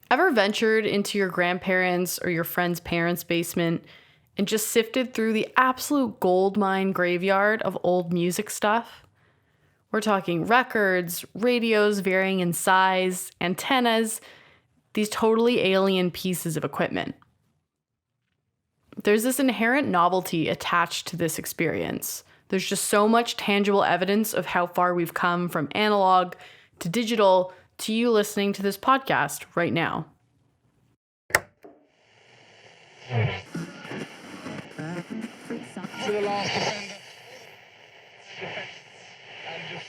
Ever ventured into your grandparents' or your friend's parents' basement and just sifted through the absolute goldmine graveyard of old music stuff? We're talking records, radios varying in size, antennas, these totally alien pieces of equipment. There's this inherent novelty attached to this experience. There's just so much tangible evidence of how far we've come from analog to digital to you listening to this podcast right now. To the last defender. And just...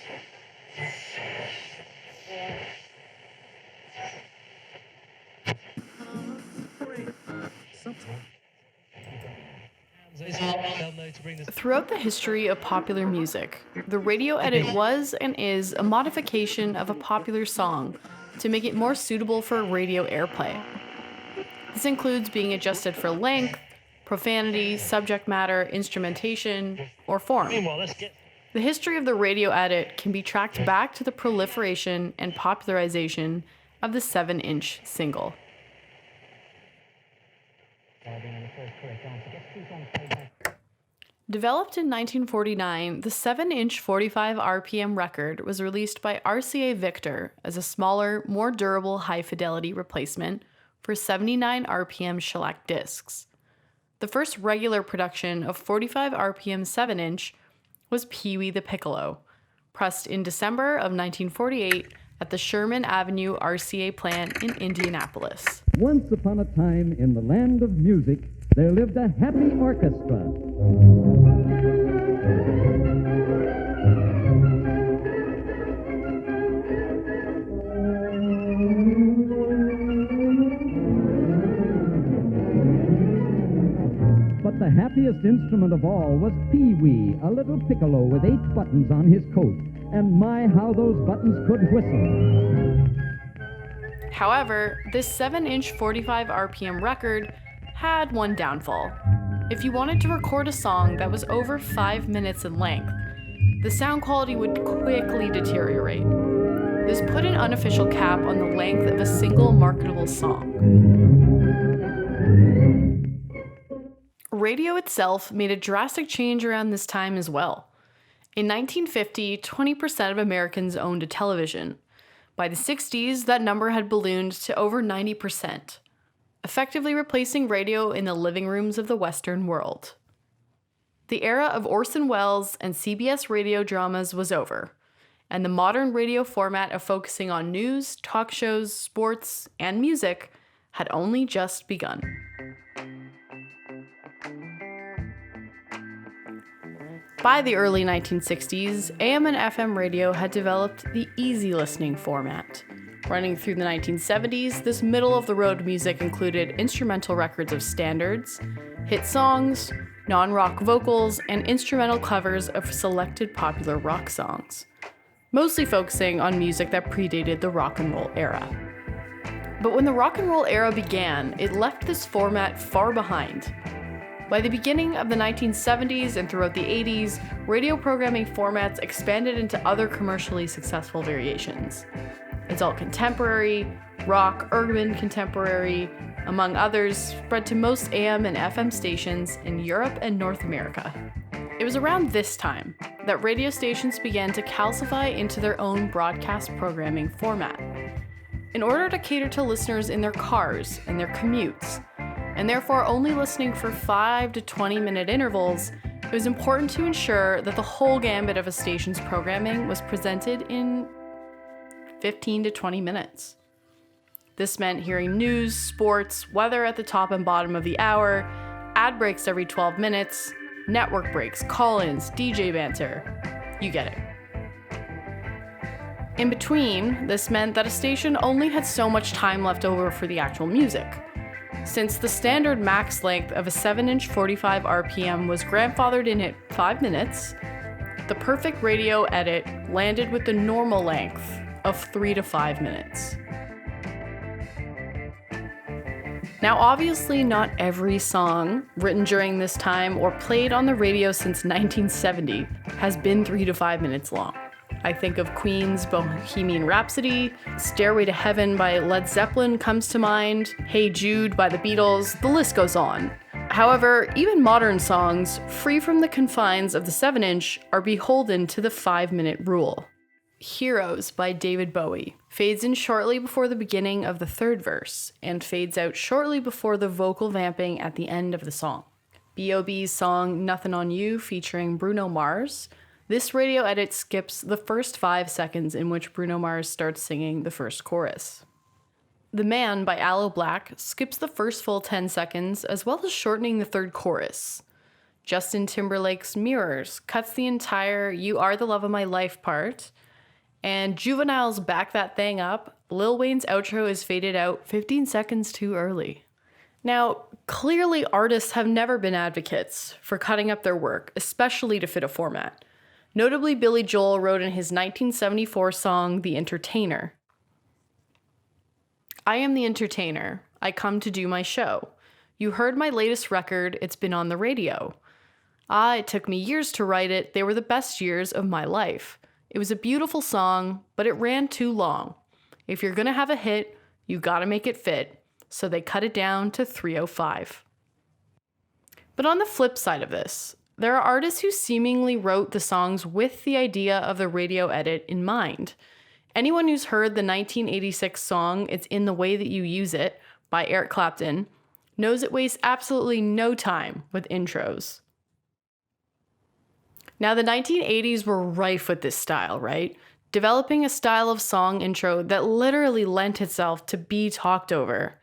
Throughout the history of popular music, the radio edit was and is a modification of a popular song to make it more suitable for radio airplay. This includes being adjusted for length, profanity, subject matter, instrumentation, or form. The history of the radio edit can be tracked back to the proliferation and popularization of the 7-inch single. Developed in 1949, the 7-inch 45 RPM record was released by RCA Victor as a smaller, more durable high-fidelity replacement for 79 RPM shellac discs. The first regular production of 45 RPM 7-inch was Pee-wee the Piccolo, pressed in December of 1948 at the Sherman Avenue RCA plant in Indianapolis. Once upon a time in the land of music, there lived a happy orchestra. But the happiest instrument of all was Pee-wee, a little piccolo with 8 buttons on his coat. And my, how those buttons could whistle. However, this 7-inch 45 RPM record had one downfall. If you wanted to record a song that was over 5 minutes in length, the sound quality would quickly deteriorate. This put an unofficial cap on the length of a single marketable song. Radio itself made a drastic change around this time as well. In 1950, 20% of Americans owned a television. By the 60s, that number had ballooned to over 90%, effectively replacing radio in the living rooms of the Western world. The era of Orson Welles and CBS radio dramas was over, and the modern radio format of focusing on news, talk shows, sports, and music had only just begun. By the early 1960s, AM and FM radio had developed the easy listening format. Running through the 1970s, this middle-of-the-road music included instrumental records of standards, hit songs, non-rock vocals, and instrumental covers of selected popular rock songs, mostly focusing on music that predated the rock and roll era. But when the rock and roll era began, it left this format far behind. By the beginning of the 1970s and throughout the 80s, radio programming formats expanded into other commercially successful variations. Adult contemporary, rock, urban contemporary, among others, spread to most AM and FM stations in Europe and North America. It was around this time that radio stations began to calcify into their own broadcast programming format. In order to cater to listeners in their cars and their commutes, and therefore only listening for 5 to 20-minute intervals, it was important to ensure that the whole gambit of a station's programming was presented in 15 to 20 minutes. This meant hearing news, sports, weather at the top and bottom of the hour, ad breaks every 12 minutes, network breaks, call-ins, DJ banter. You get it. In between, this meant that a station only had so much time left over for the actual music. Since the standard max length of a 7-inch 45 RPM was grandfathered in at 5 minutes, the perfect radio edit landed with the normal length of 3 to 5 minutes. Now, obviously, not every song written during this time or played on the radio since 1970 has been 3 to 5 minutes long. I think of Queen's Bohemian Rhapsody, Stairway to Heaven by Led Zeppelin comes to mind, Hey Jude by the Beatles, the list goes on. However, even modern songs, free from the confines of the 7-inch, are beholden to the 5-minute rule. Heroes by David Bowie fades in shortly before the beginning of the third verse and fades out shortly before the vocal vamping at the end of the song. B.O.B.'s song Nothing on You featuring Bruno Mars. This radio edit skips the first 5 seconds in which Bruno Mars starts singing the first chorus. The Man by Aloe Blacc skips the first full 10 seconds as well as shortening the third chorus. Justin Timberlake's Mirrors cuts the entire You Are the Love of My Life part, and Juvenile's Back That Thing Up, Lil Wayne's outro is faded out 15 seconds too early. Now, clearly artists have never been advocates for cutting up their work, especially to fit a format. Notably, Billy Joel wrote in his 1974 song, The Entertainer, I am the entertainer. I come to do my show. You heard my latest record, it's been on the radio. It took me years to write it. They were the best years of my life. It was a beautiful song, but it ran too long. If you're gonna have a hit, you gotta make it fit. So they cut it down to 3:05. But on the flip side of this, there are artists who seemingly wrote the songs with the idea of the radio edit in mind. Anyone who's heard the 1986 song It's in the Way That You Use It by Eric Clapton knows it wastes absolutely no time with intros. Now, the 1980s were rife with this style, right? Developing a style of song intro that literally lent itself to be talked over.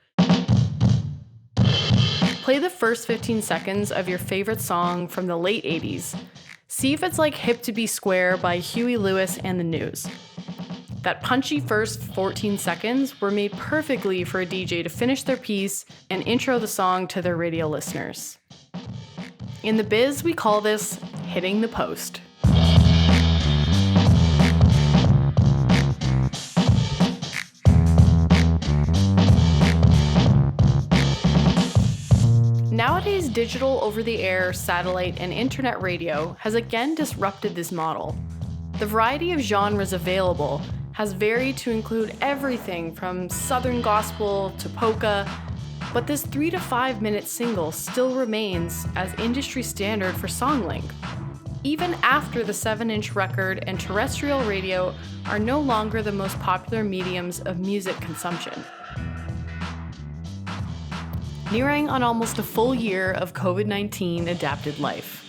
Play the first 15 seconds of your favorite song from the late 80s. See if it's like Hip to Be Square by Huey Lewis and the News. That punchy first 14 seconds were made perfectly for a DJ to finish their piece and intro the song to their radio listeners. In the biz, we call this hitting the post. Nowadays, digital over-the-air, satellite, and internet radio has again disrupted this model. The variety of genres available has varied to include everything from Southern gospel to polka, but this 3 to 5 minute single still remains as industry standard for song length, even after the 7-inch record and terrestrial radio are no longer the most popular mediums of music consumption. Nearing on almost a full year of COVID-19 adapted life.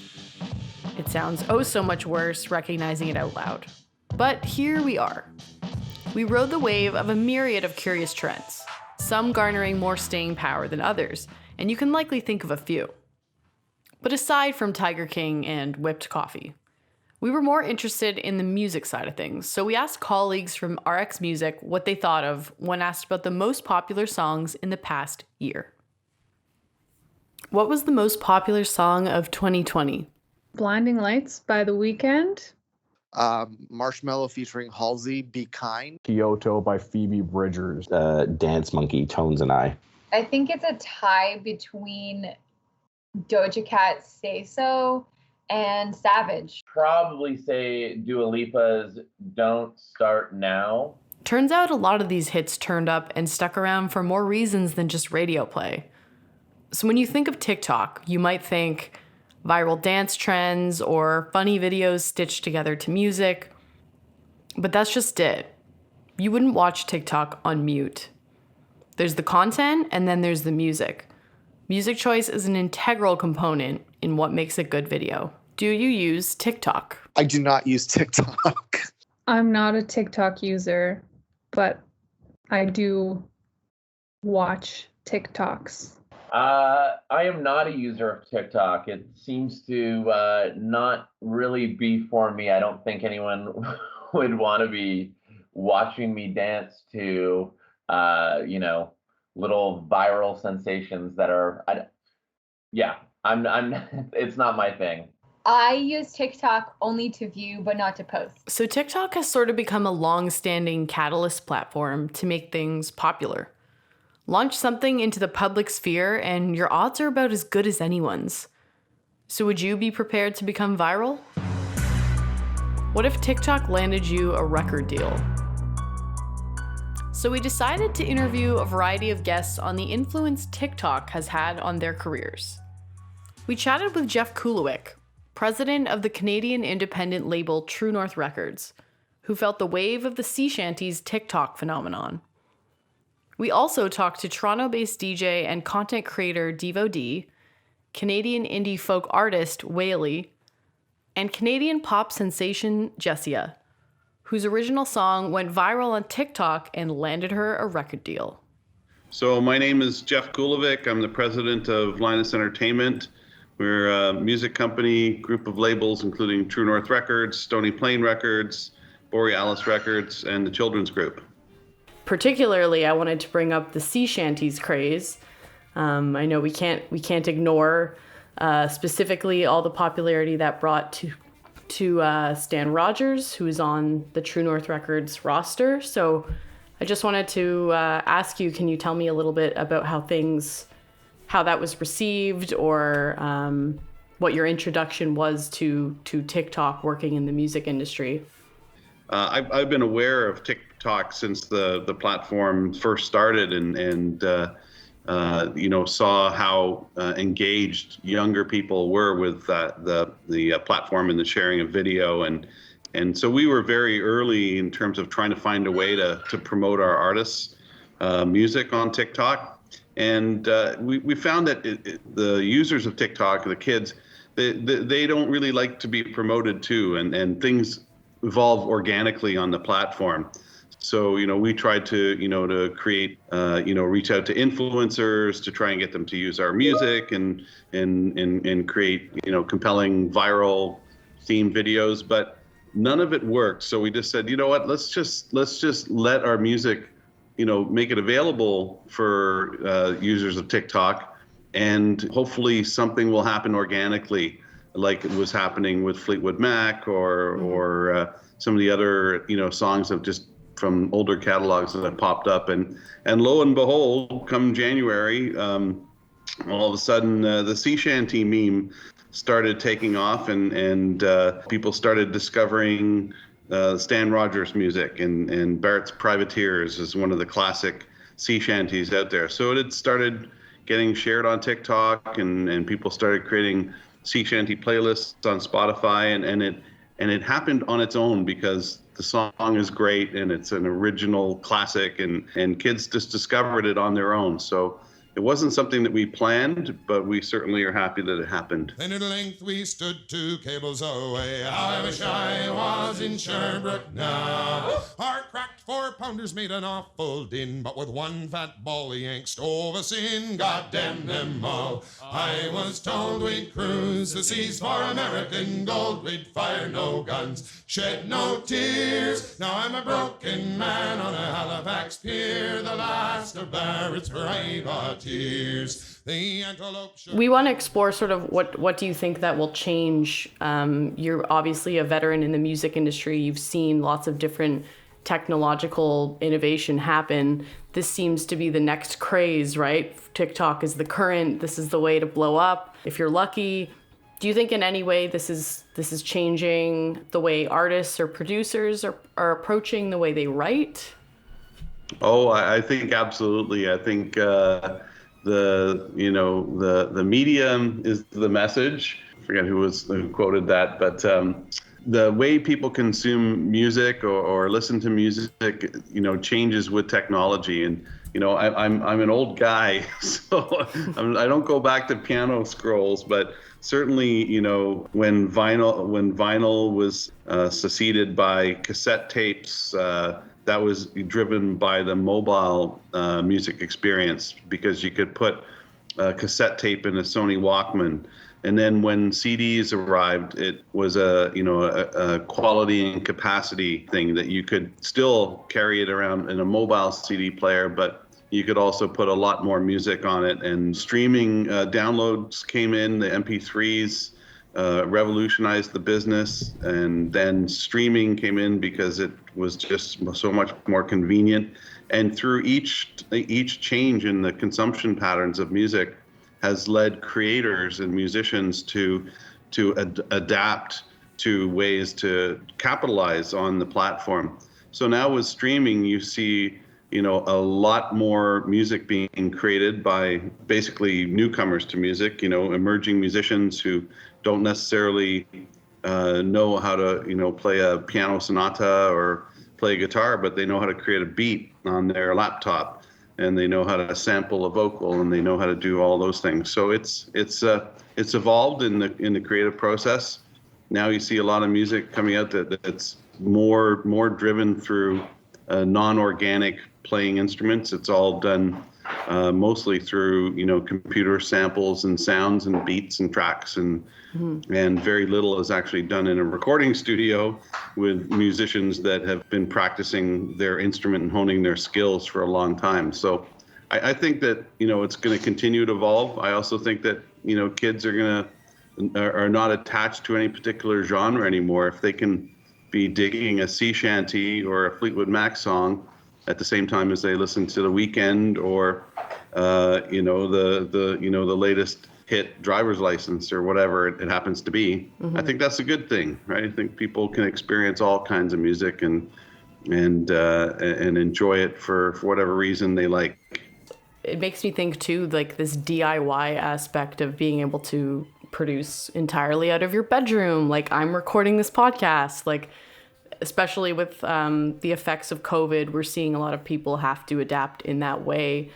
It sounds oh so much worse recognizing it out loud. But here we are. We rode the wave of a myriad of curious trends, some garnering more staying power than others, and you can likely think of a few. But aside from Tiger King and whipped coffee, we were more interested in the music side of things, so we asked colleagues from RX Music what they thought of when asked about the most popular songs in the past year. What was the most popular song of 2020? Blinding Lights by The Weeknd. Marshmello featuring Halsey, Be Kind. Kyoto by Phoebe Bridgers. Dance Monkey, Tones and I think it's a tie between Doja Cat's Say So and Savage. Probably say Dua Lipa's Don't Start Now. Turns out a lot of these hits turned up and stuck around for more reasons than just radio play. So when you think of TikTok, you might think viral dance trends or funny videos stitched together to music. But that's just it. You wouldn't watch TikTok on mute. There's the content and then there's the music. Music choice is an integral component in what makes a good video. Do you use TikTok? I do not use TikTok. I'm not a TikTok user, but I do watch TikToks. I am not a user of TikTok. It seems to not really be for me. I don't think anyone would want to be watching me dance to, little viral sensations that are, it's not my thing. I use TikTok only to view, but not to post. So TikTok has sort of become a long-standing catalyst platform to make things popular. Launch something into the public sphere and your odds are about as good as anyone's. So would you be prepared to become viral? What if TikTok landed you a record deal? So we decided to interview a variety of guests on the influence TikTok has had on their careers. We chatted with Jeff Kulowick, president of the Canadian independent label True North Records, who felt the wave of the sea shanties TikTok phenomenon. We also talked to Toronto-based DJ and content creator Devo D, Canadian indie folk artist Whaley, and Canadian pop sensation Jessia, whose original song went viral on TikTok and landed her a record deal. So my name is Jeff Kulowick. I'm the president of Linus Entertainment. We're a music company, group of labels, including True North Records, Stony Plain Records, Borealis Records, and the Children's Group. Particularly, I wanted to bring up the sea shanties craze. I know we can't ignore specifically all the popularity that brought to Stan Rogers, who is on the True North Records roster. So I just wanted to ask you, can you tell me a little bit about how that was received, or what your introduction was to TikTok working in the music industry? I've been aware of TikTok since the platform first started, and saw how engaged younger people were with the platform and the sharing of video, and so we were very early in terms of trying to find a way to promote our artists' music on TikTok, and we found that the users of TikTok, the kids, they don't really like to be promoted to, and things evolve organically on the platform. So, we tried to create, reach out to influencers to try and get them to use our music and create, compelling viral themed videos, but none of it worked. So we just said, you know what, let's just let our music, make it available for users of TikTok, and hopefully something will happen organically, like it was happening with Fleetwood Mac or some of the other, songs of just from older catalogs that have popped up, and lo and behold, come January, all of a sudden the sea shanty meme started taking off, and people started discovering Stan Rogers music, and Barrett's Privateers is one of the classic sea shanties out there. So it had started getting shared on TikTok, and people started creating sea shanty playlists on Spotify, and it happened on its own because the song is great and it's an original classic, and kids just discovered it on their own. So it wasn't something that we planned, but we certainly are happy that it happened. Then at length we stood 2 cables away. I wish I was in Sherbrooke now. Our cracked 4-pounders made an awful din, but with one fat ball the Yanks stove us in. God damn them all. I was told we'd cruise the seas for American gold. We'd fire no guns, shed no tears. Now I'm a broken man on a Halifax pier, the last of Barrett's Privateers. We want to explore sort of what do you think that will change? You're obviously a veteran in the music industry. You've seen lots of different technological innovation happen. This seems to be the next craze, right? TikTok is the current. This is the way to blow up if you're lucky. Do you think in any way this is changing the way artists or producers are approaching the way they write? Oh, I think absolutely. I think the medium is the message. I forget who quoted that, but the way people consume music or listen to music, changes with technology. And I'm an old guy, so I don't go back to piano scrolls, but certainly, when vinyl was succeeded by cassette tapes, that was driven by the mobile music experience, because you could put a cassette tape in a Sony Walkman. And then when CDs arrived, it was a quality and capacity thing that you could still carry it around in a mobile CD player, but you could also put a lot more music on it. And streaming downloads came in, the MP3s revolutionized the business, and then streaming came in because it was just so much more convenient. And through each change in the consumption patterns of music has led creators and musicians to adapt to ways to capitalize on the platform. So now with streaming, you see, a lot more music being created by basically newcomers to music, emerging musicians who don't necessarily know how to, play a piano sonata or play a guitar, but they know how to create a beat on their laptop, and they know how to sample a vocal, and they know how to do all those things. So it's evolved in the creative process. Now you see a lot of music coming out that's more driven through non-organic playing instruments. It's all done mostly through computer samples and sounds and beats and tracks, and very little is actually done in a recording studio with musicians that have been practicing their instrument and honing their skills for a long time. So I think that it's going to continue to evolve. I also think that kids are not attached to any particular genre anymore. If they can be digging a sea shanty or a Fleetwood Mac song at the same time as they listen to The Weeknd or the latest hit, Driver's License, or whatever it happens to be, I think that's a good thing, right? I think people can experience all kinds of music and enjoy it for whatever reason they like. It makes me think too, like this DIY aspect of being able to produce entirely out of your bedroom. Like, I'm recording this podcast, like, especially with the effects of COVID, we're seeing a lot of people have to adapt in that way.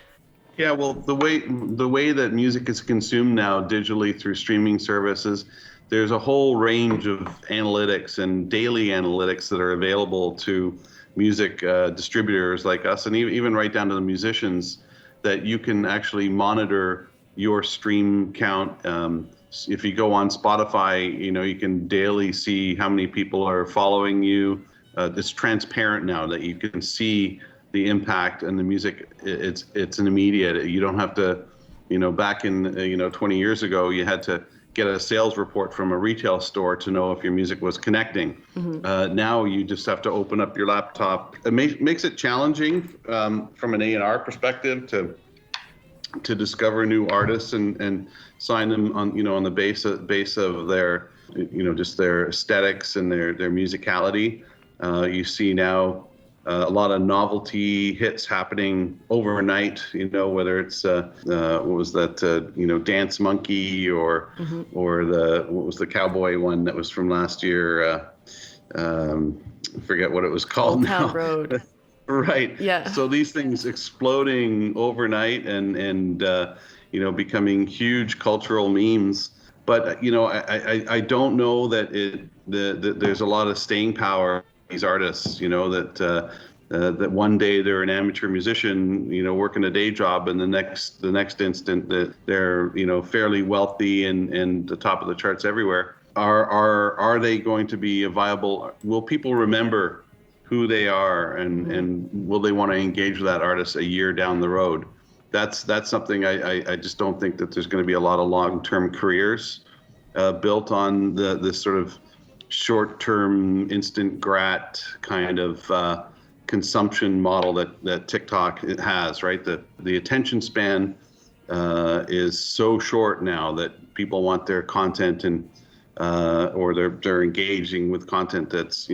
Yeah, well, the way that music is consumed now digitally through streaming services, there's a whole range of analytics and daily analytics that are available to music distributors like us, and even right down to the musicians, that you can actually monitor your stream count. If you go on Spotify, you can daily see how many people are following you. It's transparent now that you can see the impact, and the music, it's an immediate. You don't have to, back in 20 years ago, you had to get a sales report from a retail store to know if your music was connecting. Now you just have to open up your laptop. It makes it challenging from an A&R perspective to discover new artists and sign them on the base of their just their aesthetics and their musicality. You see now a lot of novelty hits happening overnight, whether it's what was that Dance Monkey or what was the cowboy one that was from last year, forget what it was called Old now. Town Road. Right. Yeah. So these things exploding overnight and becoming huge cultural memes. But I don't know that there's a lot of staying power in these artists. That one day they're an amateur musician, working a day job, and the next instant that they're fairly wealthy and the top of the charts everywhere. Are they going to be a viable? Will people remember who they are, and will they want to engage with that artist a year down the road? That's something I just don't think that there's going to be a lot of long-term careers built on this sort of short-term instant grat kind of consumption model that TikTok has, right? The attention span is so short now that people want their content and or they're engaging with content that's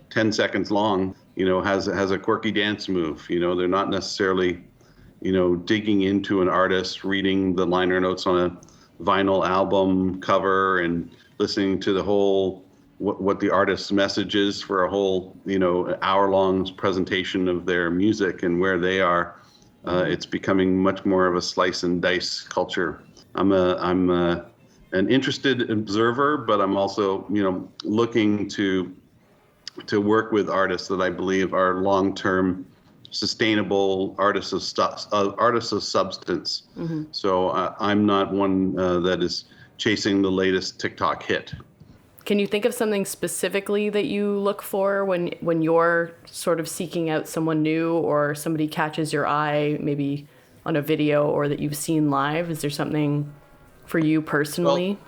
10 seconds long, has a quirky dance move. They're not necessarily, digging into an artist, reading the liner notes on a vinyl album cover and listening to the whole, what the artist's message is for a whole, hour-long presentation of their music and where they are. It's becoming much more of a slice and dice culture. I'm an interested observer, but I'm also, looking to work with artists that I believe are long-term, sustainable artists of substance. So I'm not one that is chasing the latest TikTok hit. Can you think of something specifically that you look for when you're sort of seeking out someone new, or somebody catches your eye, maybe on a video or that you've seen live? Is there something for you personally? Well,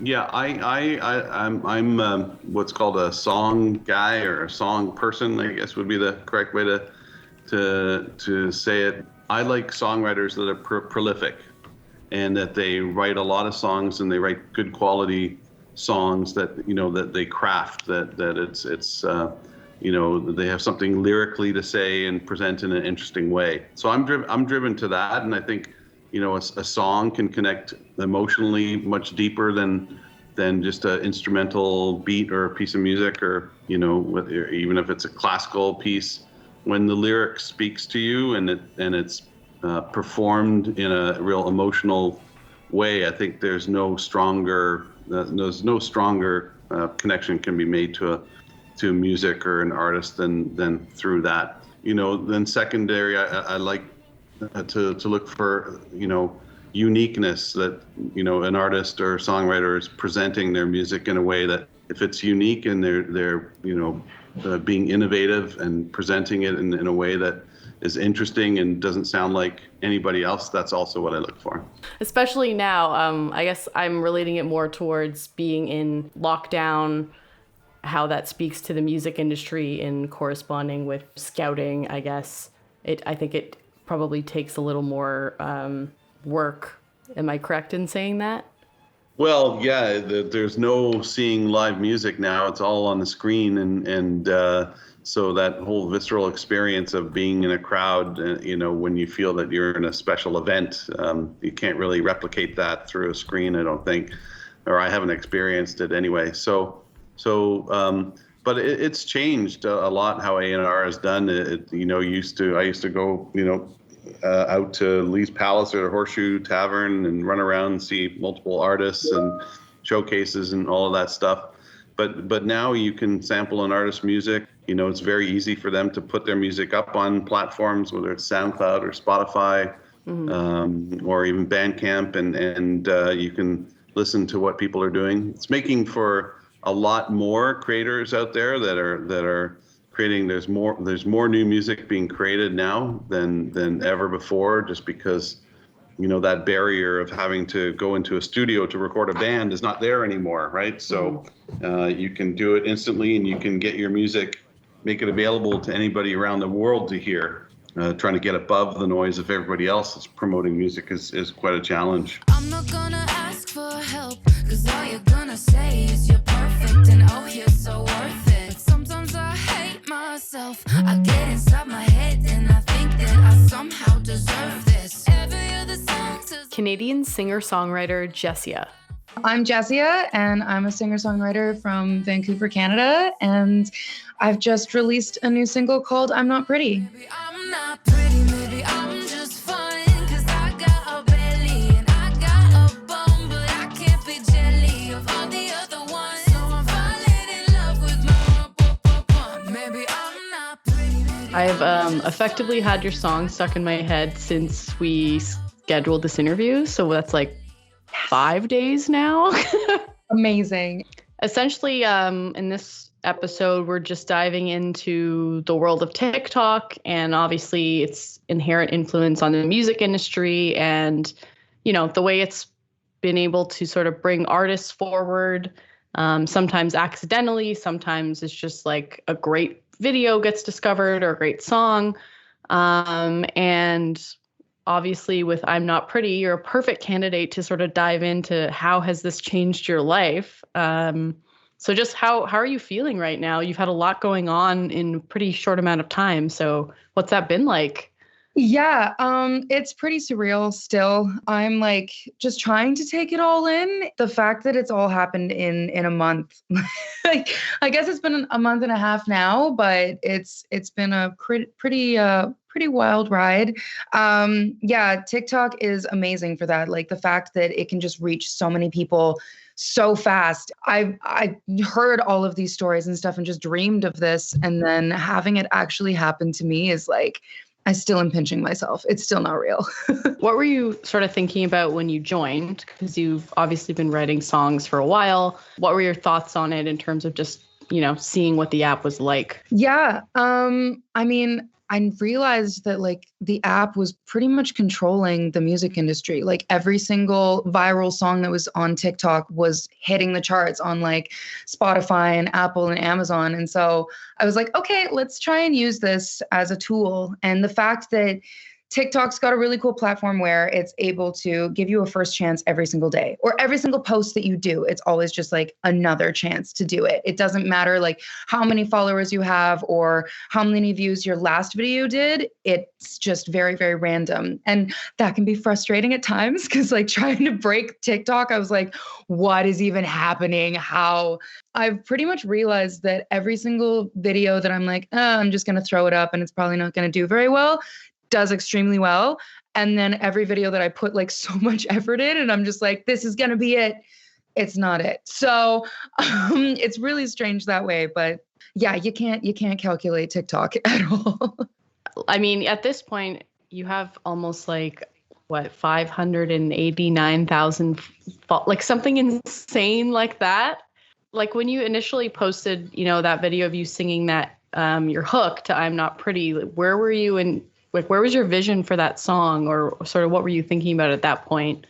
yeah, I'm what's called a song guy, or a song person, I guess would be the correct way to say it. I like songwriters that are prolific, and that they write a lot of songs and they write good quality songs that, you know, that they craft, that it's you know, they have something lyrically to say and present in an interesting way. So I'm driven to that, and I think, you know, a song can connect emotionally much deeper than just an instrumental beat or a piece of music, or, you know, even if it's a classical piece. When the lyric speaks to you and it's performed in a real emotional way, I think there's no stronger connection can be made to music or an artist than through that. You know, then secondary, I like to look for, you know, uniqueness, that, you know, an artist or songwriter is presenting their music in a way that, if it's unique and they're you know, being innovative and presenting it in a way that is interesting and doesn't sound like anybody else, that's also what I look for. Especially now, I guess I'm relating it more towards being in lockdown, how that speaks to the music industry and corresponding with scouting, I guess. I think it probably takes a little more work. Am I correct in saying that? Well, yeah, there's no seeing live music now. It's all on the screen, and so that whole visceral experience of being in a crowd, you know, when you feel that you're in a special event, you can't really replicate that through a screen, I don't think, or I haven't experienced it anyway. But it's changed a lot how A&R is done. You know, I used to go, you know, out to Lee's Palace or Horseshoe Tavern and run around and see multiple artists and showcases and all of that stuff. But now you can sample an artist's music. You know, it's very easy for them to put their music up on platforms, whether it's SoundCloud or Spotify, or even Bandcamp, and you can listen to what people are doing. It's making for a lot more creators out there that are creating. There's more new music being created now than ever before, just because, you know, that barrier of having to go into a studio to record a band is not there anymore, right? So you can do it instantly, and you can get your music, make it available to anybody around the world to hear. Trying to get above the noise of everybody else that's promoting music is quite a challenge. I'm not gonna ask for help, 'cause all you're gonna say is you're perfect and oh, you're so worth it. But sometimes I hate myself. I get inside my head and I think that I somehow deserve this. Every other song says Canadian singer-songwriter Jessia. I'm Jessia, and I'm a singer-songwriter from Vancouver, Canada, and I've just released a new single called I'm Not Pretty. maybe I'm not pretty, maybe I'm just fine, 'cause I got a belly and I got a bum, but I can't be jelly of all the other ones. So I'm falling in love with my maybe I'm not pretty. I've effectively had your song stuck in my head since we scheduled this interview, so that's like 5 days now. Amazing. Essentially, in this episode, we're just diving into the world of TikTok and obviously its inherent influence on the music industry, and, you know, the way it's been able to sort of bring artists forward, sometimes accidentally, sometimes it's just like a great video gets discovered or a great song. And obviously with I'm Not Pretty, you're a perfect candidate to sort of dive into how has this changed your life. So just how are you feeling right now? You've had a lot going on in a pretty short amount of time. So what's that been like? Yeah, it's pretty surreal still. I'm like just trying to take it all in. The fact that it's all happened in a month. Like, I guess it's been a month and a half now, but it's been a pretty wild ride. Yeah, TikTok is amazing for that. Like the fact that it can just reach so many people so fast. I heard all of these stories and stuff and just dreamed of this, and then having it actually happen to me is like, I still am pinching myself. It's still not real. What were you sort of thinking about when you joined? Because you've obviously been writing songs for a while. What were your thoughts on it in terms of just, you know, seeing what the app was like? Yeah. I mean, I realized that like the app was pretty much controlling the music industry. Like every single viral song that was on TikTok was hitting the charts on like Spotify and Apple and Amazon. And so I was like, okay, let's try and use this as a tool. And the fact that TikTok's got a really cool platform where it's able to give you a first chance every single day, or every single post that you do. It's always just like another chance to do it. It doesn't matter like how many followers you have or how many views your last video did. It's just very, very random. And that can be frustrating at times because like trying to break TikTok, I was like, what is even happening? How? I've pretty much realized that every single video that I'm like, I'm just going to throw it up and it's probably not going to do very well, does extremely well. And then every video that I put like so much effort in and I'm just like, this is going to be it. It's not it. So it's really strange that way. But yeah, you can't calculate TikTok at all. I mean, at this point, you have almost like, what, 589,000, like something insane like that. Like when you initially posted, you know, that video of you singing that, your hook to I'm Not Pretty, where were you and like, where was your vision for that song, or sort of what were you thinking about at that point?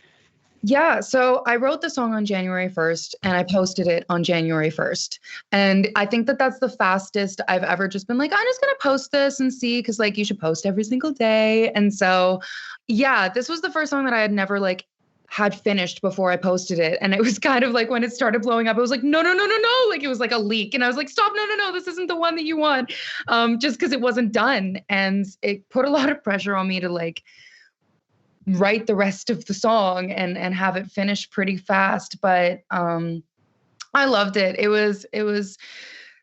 Yeah, so I wrote the song on January 1st and I posted it on January 1st. And I think that that's the fastest I've ever just been like, I'm just going to post this and see, because like you should post every single day. And so, yeah, this was the first song that I had never like had finished before I posted it. And it was kind of like when it started blowing up, it was like, no. Like it was like a leak. And I was like, stop, no, this isn't the one that you want. Just because it wasn't done. And it put a lot of pressure on me to like write the rest of the song and have it finished pretty fast. But I loved it. It was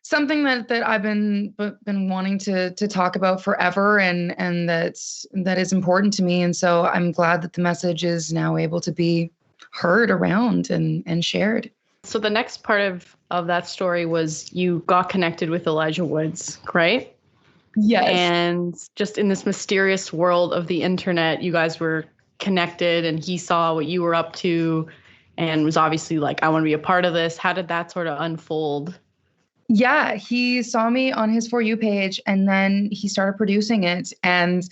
something that I've been wanting to talk about forever, and that is important to me. And so I'm glad that the message is now able to be heard around and shared. So the next part of that story was you got connected with Elijah Woods, right? Yes. And just in this mysterious world of the internet, you guys were connected and he saw what you were up to and was obviously like, I want to be a part of this. How did that sort of unfold? Yeah, he saw me on his For You page and then he started producing it. And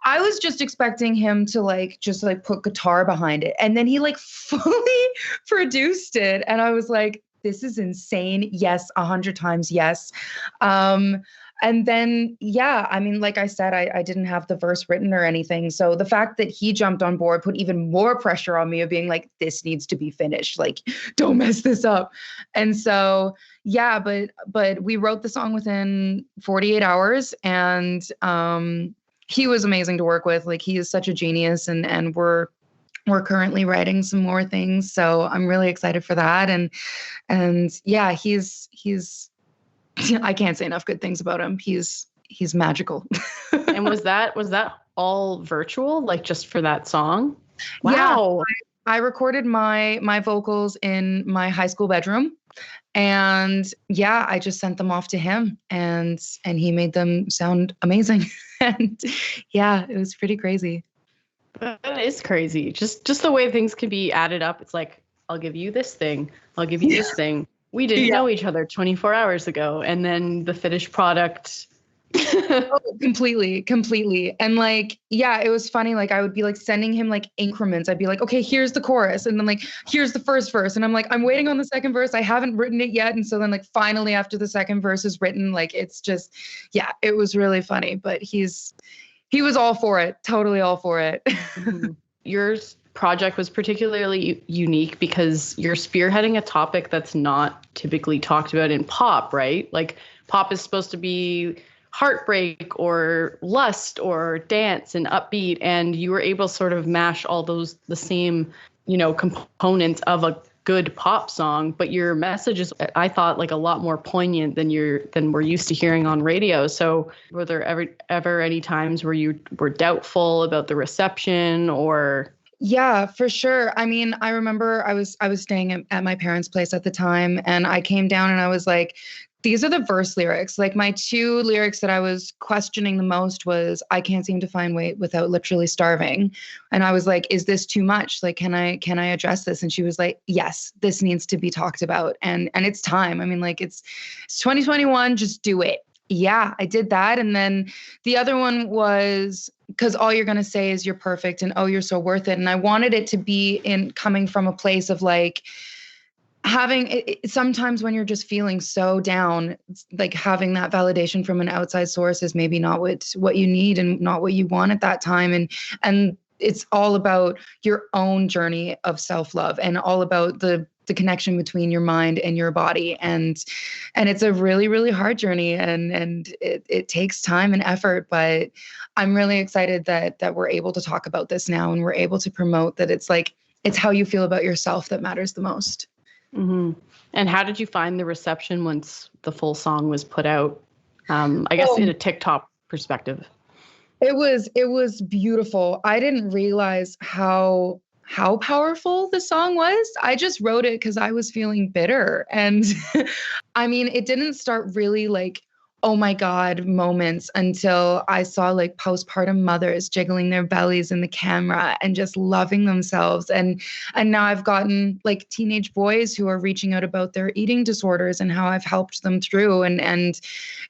I was just expecting him to just put guitar behind it. And then he fully produced it. And I was like, this is insane. Yes, 100 times yes. And then, yeah, I mean, like I said, I didn't have the verse written or anything. So the fact that he jumped on board put even more pressure on me of being like, this needs to be finished. Like, don't mess this up. And so, yeah, but we wrote the song within 48 hours and he was amazing to work with. Like, he is such a genius and we're currently writing some more things. So I'm really excited for that. And yeah, he's I can't say enough good things about him. He's magical. And was that all virtual, like just for that song? Wow. Yeah, I recorded my vocals in my high school bedroom. And yeah, I just sent them off to him and he made them sound amazing. And yeah, it was pretty crazy. That is crazy. Just the way things can be added up. It's like, I'll give you this thing. I'll give you this thing. We didn't know each other 24 hours ago. And then the finished product. Oh, completely. And yeah, it was funny. I would be sending him increments. I'd be like, okay, here's the chorus. And then here's the first verse. And I'm like, I'm waiting on the second verse. I haven't written it yet. And so then finally after the second verse is written, it's just, yeah, it was really funny, but he was all for it. Totally all for it. Mm-hmm. Your project was particularly unique because you're spearheading a topic that's not typically talked about in pop, right? Like pop is supposed to be heartbreak or lust or dance and upbeat, and you were able to sort of mash all those the same, components of a good pop song, but your message is, I thought, a lot more poignant than we're used to hearing on radio. So were there ever any times where you were doubtful about the reception or? Yeah, for sure. I mean, I remember I was staying at my parents' place at the time, and I came down and I was like, these are the verse lyrics. My two lyrics that I was questioning the most was, I can't seem to find weight without literally starving. And I was like, is this too much? Can I address this? And she was like, yes, this needs to be talked about. And it's time. I mean, it's 2021, just do it. Yeah, I did that. And then the other one was, because all you're going to say is you're perfect and, oh, you're so worth it. And I wanted it to be coming from a place of having sometimes when you're just feeling so down, like having that validation from an outside source is maybe not what you need and not what you want at that time. And it's all about your own journey of self-love and all about the connection between your mind and your body. And it's a really, really hard journey and it takes time and effort, but I'm really excited that we're able to talk about this now and we're able to promote that it's how you feel about yourself that matters the most. Mm-hmm. And how did you find the reception once the full song was put out? I guess in a TikTok perspective. It was beautiful. I didn't realize how powerful the song was. I just wrote it because I was feeling bitter. And I mean, it didn't start really like, oh my God moments until I saw like postpartum mothers jiggling their bellies in the camera and just loving themselves. And now I've gotten like teenage boys who are reaching out about their eating disorders and how I've helped them through. And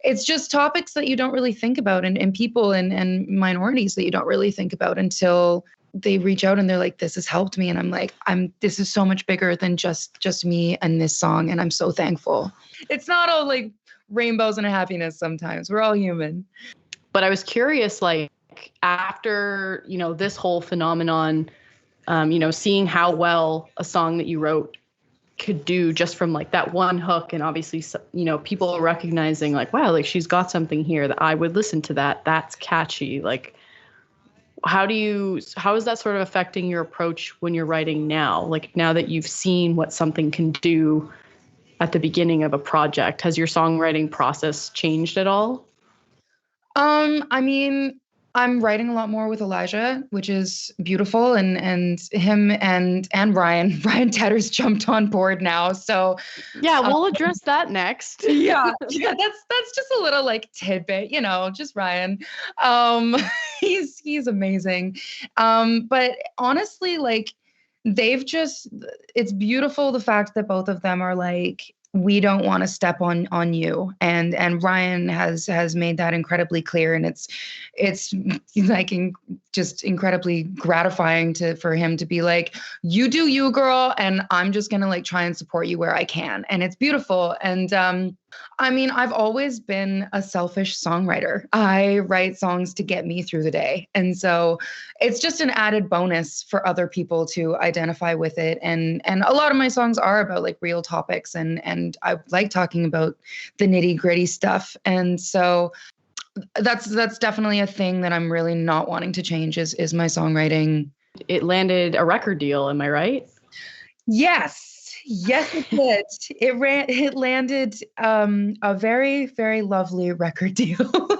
it's just topics that you don't really think about and people and minorities that you don't really think about until they reach out and they're like, this has helped me. And I'm like, this is so much bigger than just me and this song. And I'm so thankful. It's not all like rainbows and happiness sometimes. We're all human. But I was curious, like after, this whole phenomenon, seeing how well a song that you wrote could do just from like that one hook. And obviously, people recognizing like, wow, like she's got something here that I would listen to that. That's catchy. Like, how is that sort of affecting your approach when you're writing now? Like now that you've seen what something can do at the beginning of a project, has your songwriting process changed at all? I mean, I'm writing a lot more with Elijah, which is beautiful. And him and Ryan Tedder's jumped on board now. So yeah, we'll address that next. Yeah, that's just a little like tidbit, just Ryan. He's amazing. But honestly, like it's beautiful the fact that both of them are like, we don't want to step on you. And Ryan has made that incredibly clear. And it's like just incredibly gratifying for him to be like, you do you, girl. And I'm just going to like try and support you where I can. And it's beautiful. And I mean, I've always been a selfish songwriter. I write songs to get me through the day. And so it's just an added bonus for other people to identify with it. And a lot of my songs are about like real topics and I like talking about the nitty-gritty stuff. And so that's definitely a thing that I'm really not wanting to change is my songwriting. It landed a record deal, am I right? Yes, it did. It landed a very, very lovely record deal.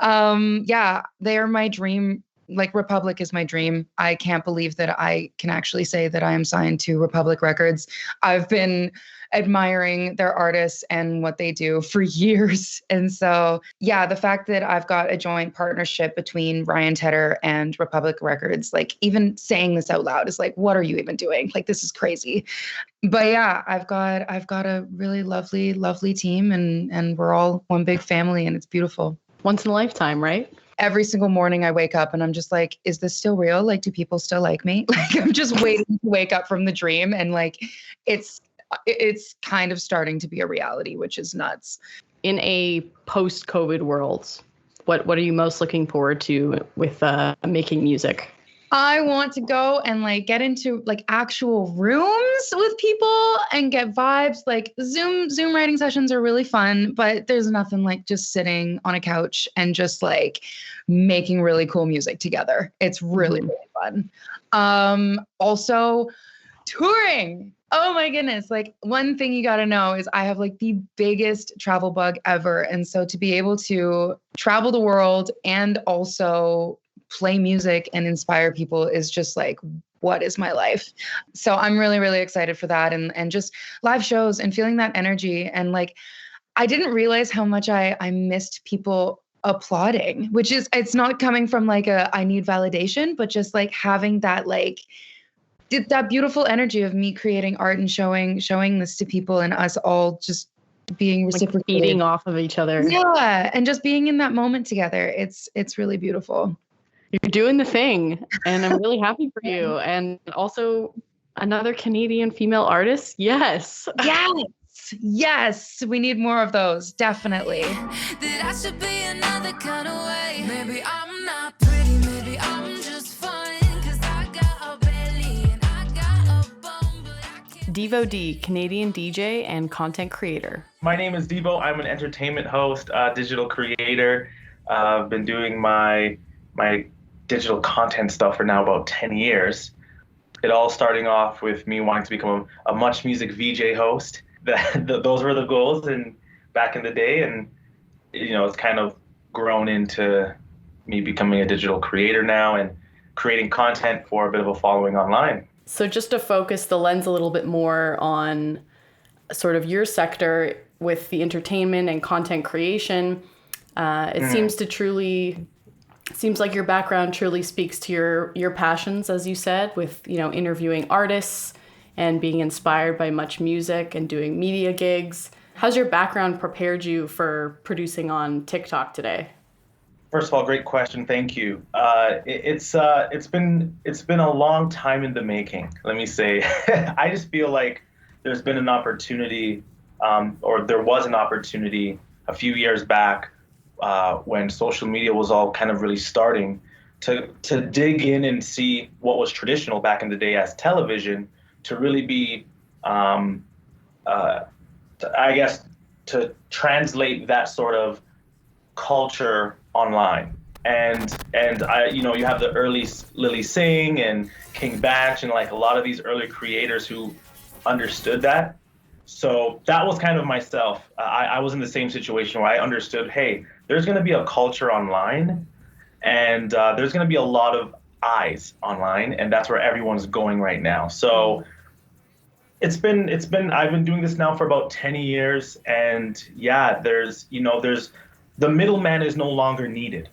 Yeah, they are my dream. Like Republic is my dream. I can't believe that I can actually say that I am signed to Republic Records. I've been admiring their artists and what they do for years. And so, yeah, the fact that I've got a joint partnership between Ryan Tedder and Republic Records, like even saying this out loud is like, what are you even doing? Like, this is crazy. But yeah, I've got a really lovely, lovely team and we're all one big family and it's beautiful. Once in a lifetime, right? Every single morning I wake up and I'm just like, is this still real? Like, do people still like me? Like, I'm just waiting to wake up from the dream. And like, it's kind of starting to be a reality, which is nuts. In a post-COVID world, what are you most looking forward to with making music? I want to go and like get into like actual rooms with people and get vibes. Like Zoom writing sessions are really fun, but there's nothing like just sitting on a couch and just like making really cool music together. It's really, really fun. Also touring. Oh my goodness. Like one thing you got to know is I have like the biggest travel bug ever. And so to be able to travel the world and also play music and inspire people is just like, what is my life? So I'm really, really excited for that and just live shows and feeling that energy. And like, I didn't realize how much I missed people applauding, which is, it's not coming from like I need validation, but just like having that, like that beautiful energy of me creating art and showing this to people and us all just being reciprocated. Like feeding off of each other. Yeah. And just being in that moment together. It's really beautiful. You're doing the thing and I'm really happy for you. And also Another Canadian female artist? Yes. Yes, we need more of those, definitely. That I should be another kind of way. Maybe I'm not pretty, maybe I'm just fine. Cause I got a belly and I got a bum, but I can't. Devo D, Canadian DJ and content creator. My name is Devo. I'm an entertainment host, digital creator. I've been doing my digital content stuff for now about 10 years. It all starting off with me wanting to become a Much Music VJ host. Those were the goals and back in the day, and it's kind of grown into me becoming a digital creator now and creating content for a bit of a following online. So just to focus the lens a little bit more on sort of your sector with the entertainment and content creation, it seems like your background truly speaks to your passions, as you said, with interviewing artists and being inspired by Much Music and doing media gigs. How's your background prepared you for producing on TikTok today? First of all, great question. Thank you. It's been a long time in the making. Let me say, I just feel like there's been an opportunity, or there was an opportunity a few years back when social media was all kind of really starting to dig in and see what was traditional back in the day as television, to really be, to translate that sort of culture online. And you have the early Lily Singh and King Batch and like a lot of these early creators who understood that. So that was kind of myself. I was in the same situation where I understood, hey, there's going to be a culture online, and there's going to be a lot of eyes online, and that's where everyone's going right now. So I've been doing this now for about 10 years, and yeah, there's the middleman is no longer needed.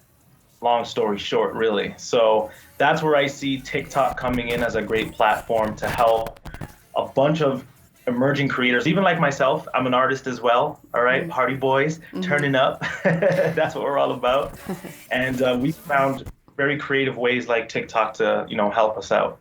Long story short, really. So that's where I see TikTok coming in as a great platform to help a bunch of emerging creators, even like myself. I'm an artist as well. All right, party boys, turning up. That's what we're all about. And we found very creative ways like TikTok to help us out.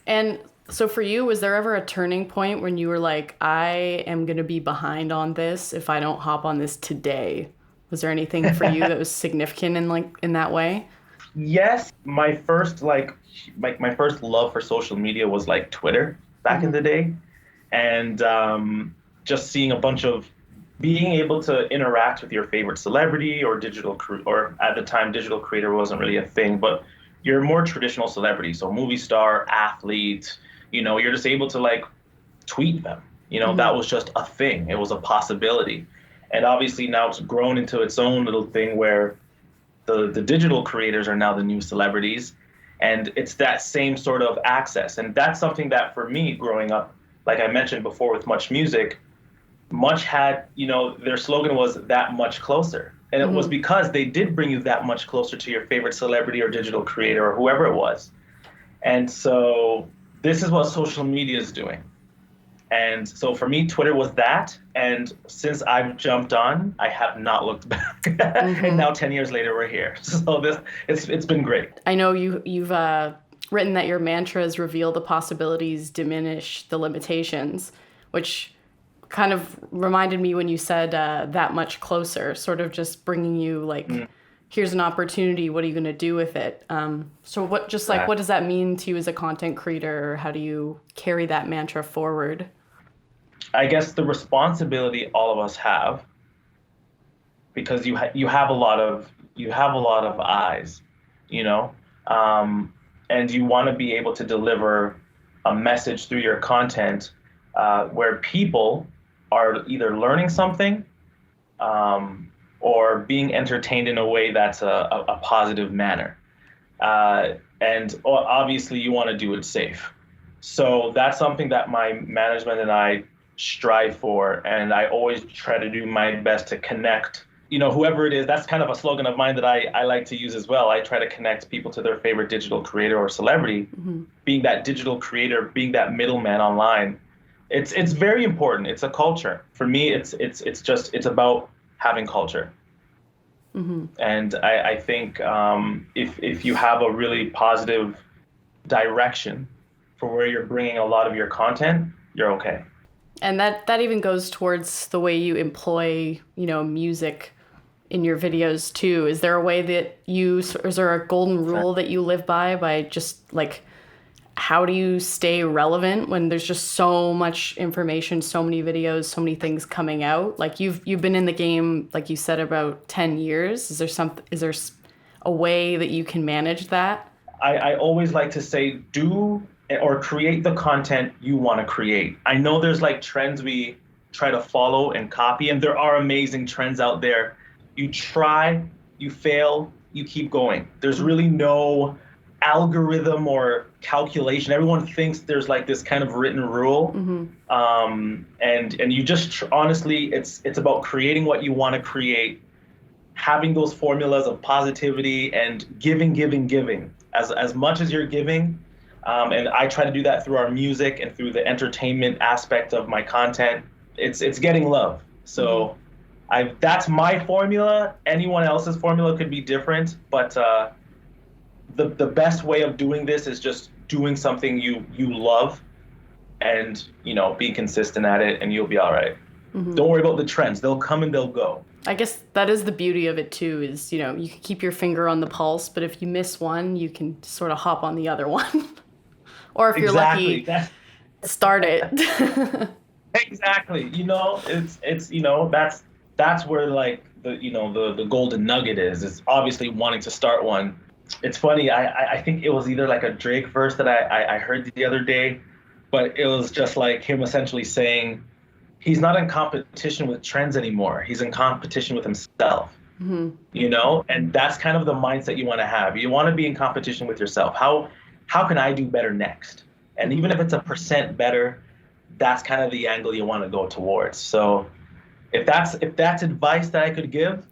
And so for you, was there ever a turning point when you were like, I am going to be behind on this if I don't hop on this today? Was there anything for you that was significant in that way? Yes, my first my first love for social media was like Twitter back in the day, and just seeing a bunch of being able to interact with your favorite celebrity or or at the time digital creator wasn't really a thing, but your more traditional celebrity, so movie star, athlete, you're just able to like tweet them. That was just a thing. It was a possibility. And obviously now it's grown into its own little thing where the digital creators are now the new celebrities, and it's that same sort of access. And that's something that for me growing up, like I mentioned before with Much Music, Much had, their slogan was that much closer. And it was because they did bring you that much closer to your favorite celebrity or digital creator or whoever it was. And so this is what social media is doing. And so for me, Twitter was that. And since I've jumped on, I have not looked back. And now 10 years later, we're here. So it's been great. I know you've written that your mantras reveal the possibilities, diminish the limitations, which kind of reminded me when you said that much closer, sort of just bringing you like, here's an opportunity. What are you going to do with it? So what does that mean to you as a content creator? Or how do you carry that mantra forward? I guess the responsibility all of us have, because you have a lot of eyes, and you want to be able to deliver a message through your content where people are either learning something or being entertained in a way that's a positive manner. And obviously you want to do it safe. So that's something that my management and I strive for, and I always try to do my best to connect, whoever it is. That's kind of a slogan of mine that I like to use as well. I try to connect people to their favorite digital creator or celebrity. Being that digital creator, being that middleman online, it's very important. It's a culture. For me, it's about having culture. And I think if you have a really positive direction for where you're bringing a lot of your content, you're okay. And that even goes towards the way you employ, music in your videos too. Is there a way that is there a golden rule that you live by just like, how do you stay relevant when there's just so much information, so many videos, so many things coming out? Like you've been in the game, like you said, about 10 years. Is there a way that you can manage that? I always like to say, do or create the content you want to create. I know there's like trends we try to follow and copy, and there are amazing trends out there. You try, you fail, you keep going. There's really no algorithm or calculation. Everyone thinks there's like this kind of written rule. And you just honestly, it's about creating what you want to create, having those formulas of positivity and giving as much as you're giving. And I try to do that through our music and through the entertainment aspect of my content. It's getting love. So that's my formula. Anyone else's formula could be different, but the best way of doing this is just doing something you love and, be consistent at it, and you'll be all right. Don't worry about the trends. They'll come and they'll go. I guess that is the beauty of it too, is, you can keep your finger on the pulse, but if you miss one, you can sort of hop on the other one. Or if you're lucky, start it. Exactly. It's that's where like the golden nugget is. It's obviously wanting to start one. It's funny. I think it was either like a Drake verse that I heard the other day, but it was just like him essentially saying he's not in competition with trends anymore. He's in competition with himself. And that's kind of the mindset you want to have. You want to be in competition with yourself. How can I do better next? And even if it's 1% better, that's kind of the angle you want to go towards. So if that's advice that I could give,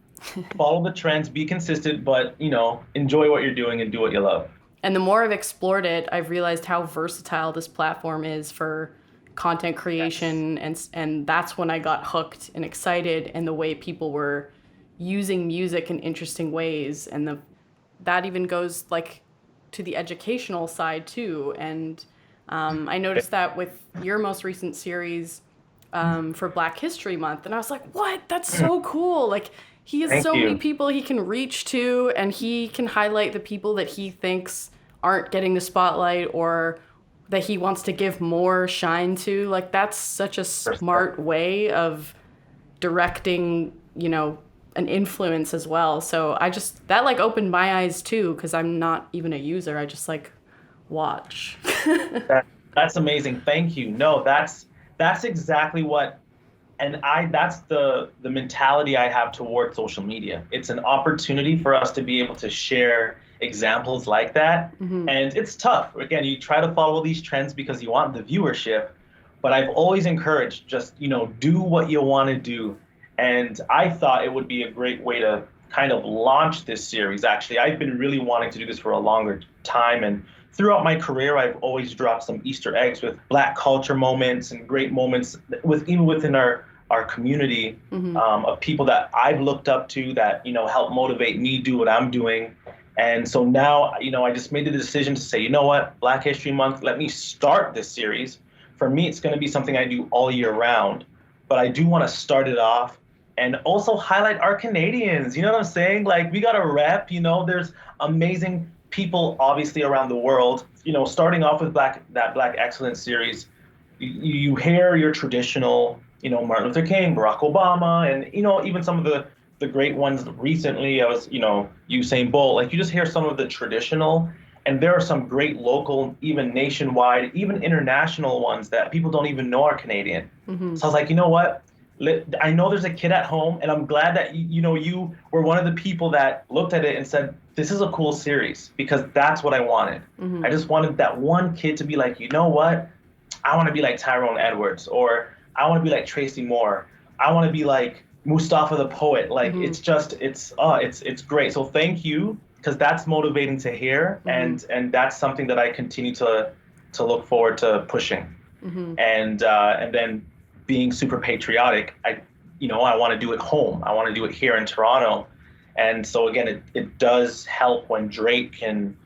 follow the trends, be consistent, but enjoy what you're doing and do what you love. And the more I've explored it, I've realized how versatile this platform is for content creation. And that's when I got hooked and excited, and the way people were using music in interesting ways. And that even goes like to the educational side too. And I noticed that with your most recent series for Black History Month, and I was like, what? That's so cool. Like, he has so many people he can reach to, and he can highlight the people that he thinks aren't getting the spotlight or that he wants to give more shine to. Like, that's such a smart way of directing, an influence as well. So that like opened my eyes too, because I'm not even a user. I just like watch. That's amazing. Thank you. No, that's exactly what, and that's the mentality I have toward social media. It's an opportunity for us to be able to share examples like that. And it's tough. Again, you try to follow these trends because you want the viewership, but I've always encouraged just, do what you want to do. And I thought it would be a great way to kind of launch this series. Actually, I've been really wanting to do this for a longer time, and throughout my career, I've always dropped some Easter eggs with Black culture moments and great moments even within our community of people that I've looked up to that, help motivate me do what I'm doing. And so now, I just made the decision to say, you know what, Black History Month, let me start this series. For me, it's going to be something I do all year round, but I do want to start it off and also highlight our Canadians. You know what I'm saying? Like, we got a rep, there's amazing people obviously around the world. Starting off with that Black Excellence series, you hear your traditional, Martin Luther King, Barack Obama, and even some of the great ones recently. I was, Usain Bolt. Like, you just hear some of the traditional, and there are some great local, even nationwide, even international ones that people don't even know are Canadian. So I was like, you know what? I know there's a kid at home, and I'm glad that you were one of the people that looked at it and said, this is a cool series, because that's what I wanted. I just wanted that one kid to be like, you know what? I want to be like Tyrone Edwards, or I want to be like Tracy Moore. I want to be like Mustafa the poet. Like, it's great. So thank you, because that's motivating to hear, and that's something that I continue to look forward to pushing. And then being super patriotic, I want to do it home. I want to do it here in Toronto. And so again, it does help when Drake can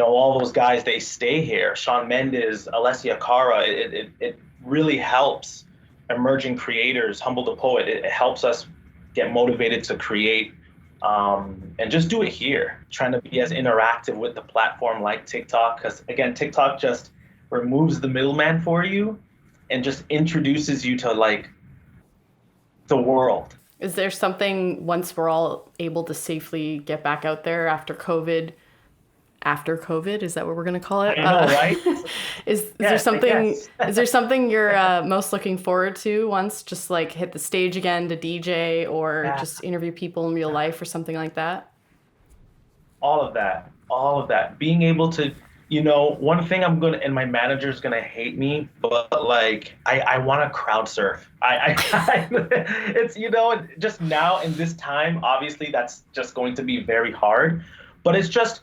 all those guys, they stay here. Shawn Mendes, Alessia Cara, it really helps emerging creators, Humble the Poet. It helps us get motivated to create and just do it here, trying to be as interactive with the platform like TikTok. Because again, TikTok just removes the middleman for you and just introduces you to like the world. Is there something, once we're all able to safely get back out there after COVID, is that what we're going to call it? I know, right? Is Yes, there something, yes. is there something you're most looking forward to once, just like hit the stage again to DJ or Yeah. just interview people in real life or something like that? All of that. Being able to, one thing and my manager's gonna hate me, but like I want to crowd surf. It's just now in this time, obviously that's just going to be very hard, but it's just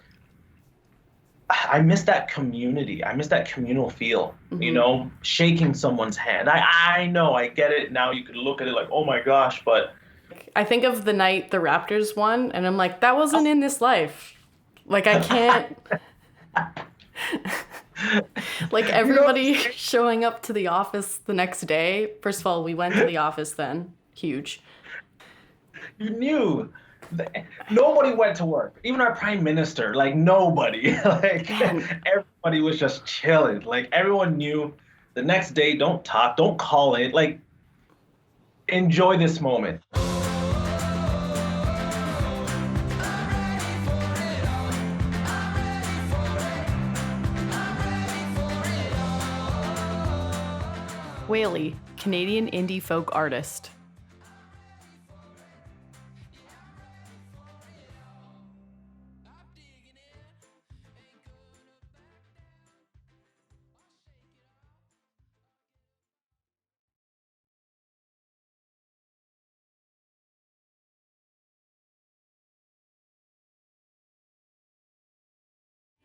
I miss that community. I miss that communal feel. Shaking someone's hand. I know, I get it now. You could look at it like, oh my gosh, but I think of the night the Raptors won, and I'm like, that wasn't in this life. Like, I can't. Like, everybody showing up to the office the next day. First of all, we went to the office then. Huge. you knew. Nobody went to work. Even our prime minister, like nobody. Like everybody was just chilling. Like everyone knew the next day, don't talk, don't call it. Like enjoy this moment. Whaley, Canadian indie folk artist.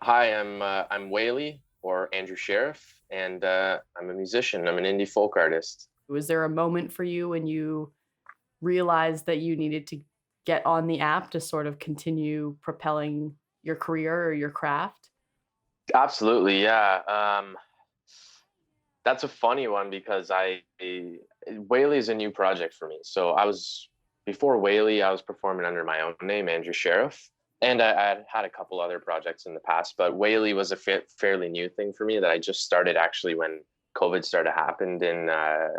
Hi, I'm Whaley, or Andrew Sheriff, and I'm a musician. I'm an indie folk artist. Was there a moment for you when you realized that you needed to get on the app to sort of continue propelling your career or your craft? Absolutely, yeah. That's a funny one because Whaley is a new project for me. So before Whaley, I was performing under my own name, Andrew Sheriff. And I had a couple other projects in the past, but Whaley was a fairly new thing for me that I just started actually when COVID started happened in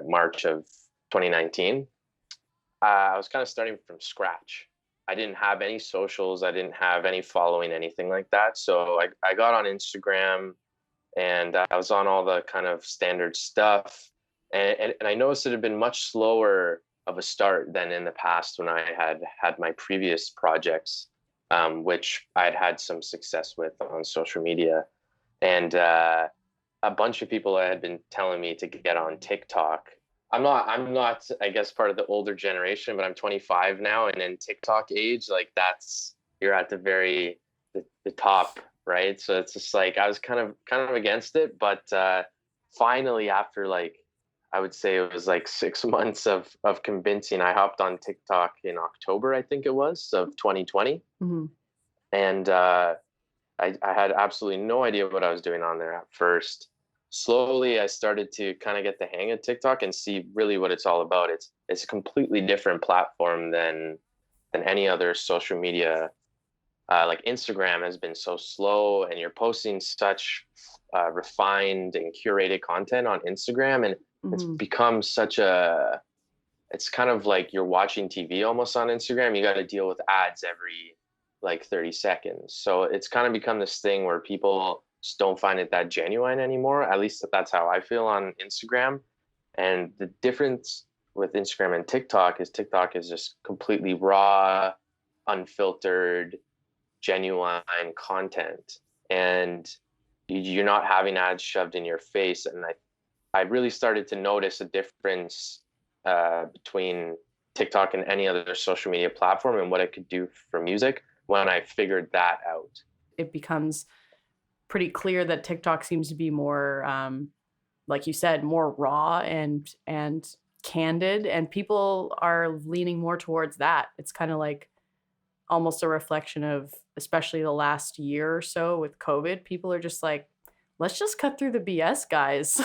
March of 2019. I was kind of starting from scratch. I didn't have any socials. I didn't have any following, anything like that. So I got on Instagram and I was on all the kind of standard stuff. And I noticed it had been much slower of a start than in the past when I had my previous projects. Which I'd had some success with on social media. And a bunch of people had been telling me to get on TikTok. I'm not, I guess, part of the older generation, but I'm 25 now. And in TikTok age, like you're at the top, right? So it's just like, I was kind of against it. But finally, after I would say it was 6 months of convincing, I hopped on TikTok in October, I think it was, of 2020. Mm-hmm. And I had absolutely no idea what I was doing on there at first. Slowly, I started to kind of get the hang of TikTok and see really what it's all about. It's a completely different platform than any other social media. Like Instagram has been so slow, and you're posting such refined and curated content on Instagram, and it's become it's kind of like you're watching TV almost on Instagram. You got to deal with ads every 30 seconds. So it's kind of become this thing where people just don't find it that genuine anymore. At least that's how I feel on Instagram. And the difference with Instagram and TikTok is just completely raw, unfiltered, genuine content. And you're not having ads shoved in your face. And I really started to notice a difference between TikTok and any other social media platform and what it could do for music when I figured that out. It becomes pretty clear that TikTok seems to be more, like you said, more raw and candid, and people are leaning more towards that. It's kind of like almost a reflection of, especially the last year or so with COVID, people are just like, let's just cut through the BS, guys.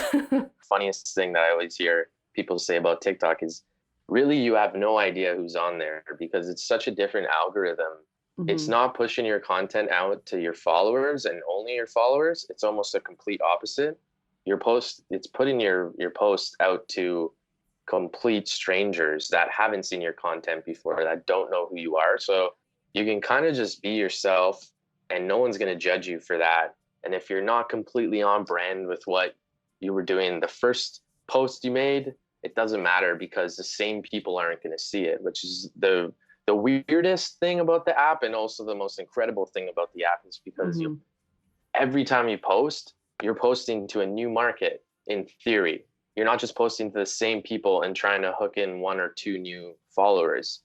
Funniest thing that I always hear people say about TikTok is really you have no idea who's on there because it's such a different algorithm. It's not pushing your content out to your followers and only your followers. It's almost a complete opposite. It's putting your post out to complete strangers that haven't seen your content before, that don't know who you are. So you can kind of just be yourself and no one's going to judge you for that. And if you're not completely on brand with what you were doing the first post you made, it doesn't matter because the same people aren't going to see it, which is the weirdest thing about the app, and also the most incredible thing about the app is because every time you post, you're posting to a new market in theory. You're not just posting to the same people and trying to hook in 1 or 2 new followers.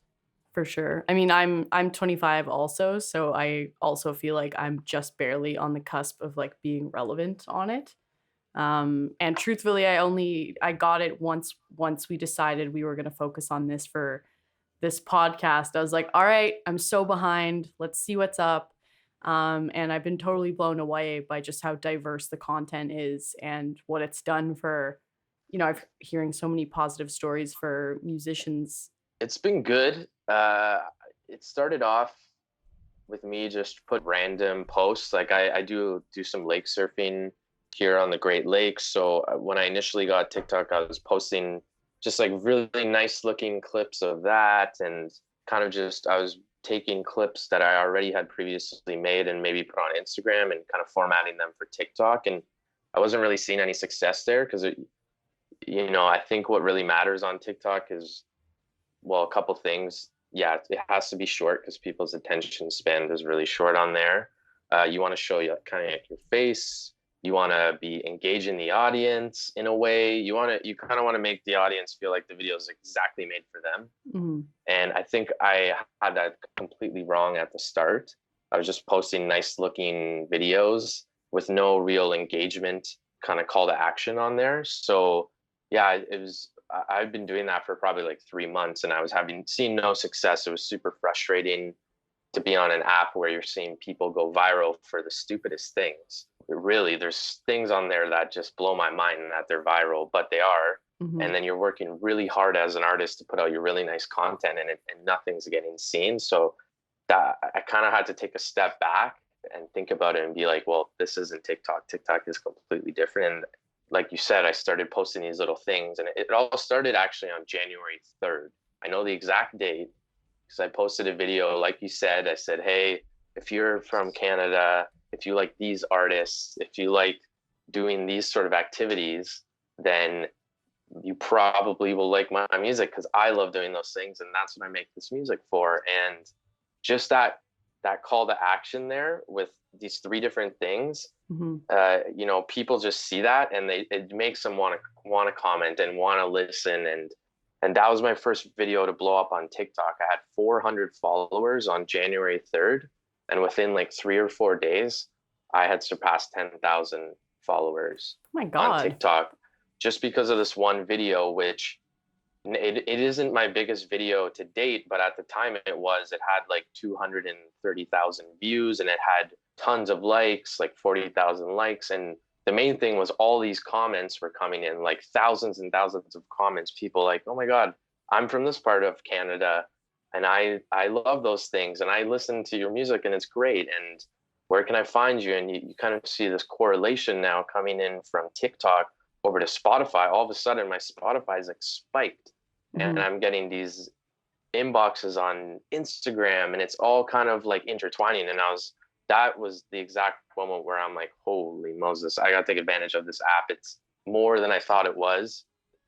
For sure. I mean, I'm 25 also, so I also feel like I'm just barely on the cusp of like being relevant on it. And truthfully, I got it once we decided we were going to focus on this for this podcast. I was like, all right, I'm so behind. Let's see what's up. And I've been totally blown away by just how diverse the content is and what it's done for, I'm hearing so many positive stories for musicians. It's been good. It started off with me just put random posts. Like I do some lake surfing here on the Great Lakes. So when I initially got TikTok, I was posting just like really nice looking clips of that, and kind of just I was taking clips that I already had previously made and maybe put on Instagram and kind of formatting them for TikTok. And I wasn't really seeing any success there because I think what really matters on TikTok is, well, a couple things. Yeah, it has to be short because people's attention span is really short on there. You want to show you kind of your face. You want to be engaging the audience in a way. You kind of want to make the audience feel like the video is exactly made for them. And I think I had that completely wrong at the start. I was just posting nice looking videos with no real engagement kind of call to action on there. So yeah, I've been doing that for probably like 3 months and I was seen no success. It was super frustrating to be on an app where you're seeing people go viral for the stupidest things. Really, there's things on there that just blow my mind that they're viral, but they are. And then you're working really hard as an artist to put out your really nice content and nothing's getting seen. So that I kind of had to take a step back and think about it and be like, well, this isn't TikTok. TikTok is completely different. And like you said, I started posting these little things, and it all started actually on January 3rd. I know the exact date because I posted a video. Like you said, I said, hey, if you're from Canada, if you like these artists, if you like doing these sort of activities, then you probably will like my music because I love doing those things. And that's what I make this music for. And just that call to action there with these 3 different things, people just see that and it makes them want to comment and want to listen. And that was my first video to blow up on TikTok. I had 400 followers on January 3rd. And within like 3 or 4 days, I had surpassed 10,000 followers on TikTok just because of this one video, which it isn't my biggest video to date, but at the time it had like 230,000 views and it had tons of likes, like 40,000 likes. And the main thing was all these comments were coming in, like thousands and thousands of comments. People like, oh my God, I'm from this part of Canada. And I love those things. And I listen to your music and it's great. And where can I find you? And you kind of see this correlation now coming in from TikTok over to Spotify. All of a sudden my Spotify is like spiked. And I'm getting these inboxes on Instagram and it's all kind of like intertwining. And that was the exact moment where I'm like, holy Moses, I got to take advantage of this app. It's more than I thought it was.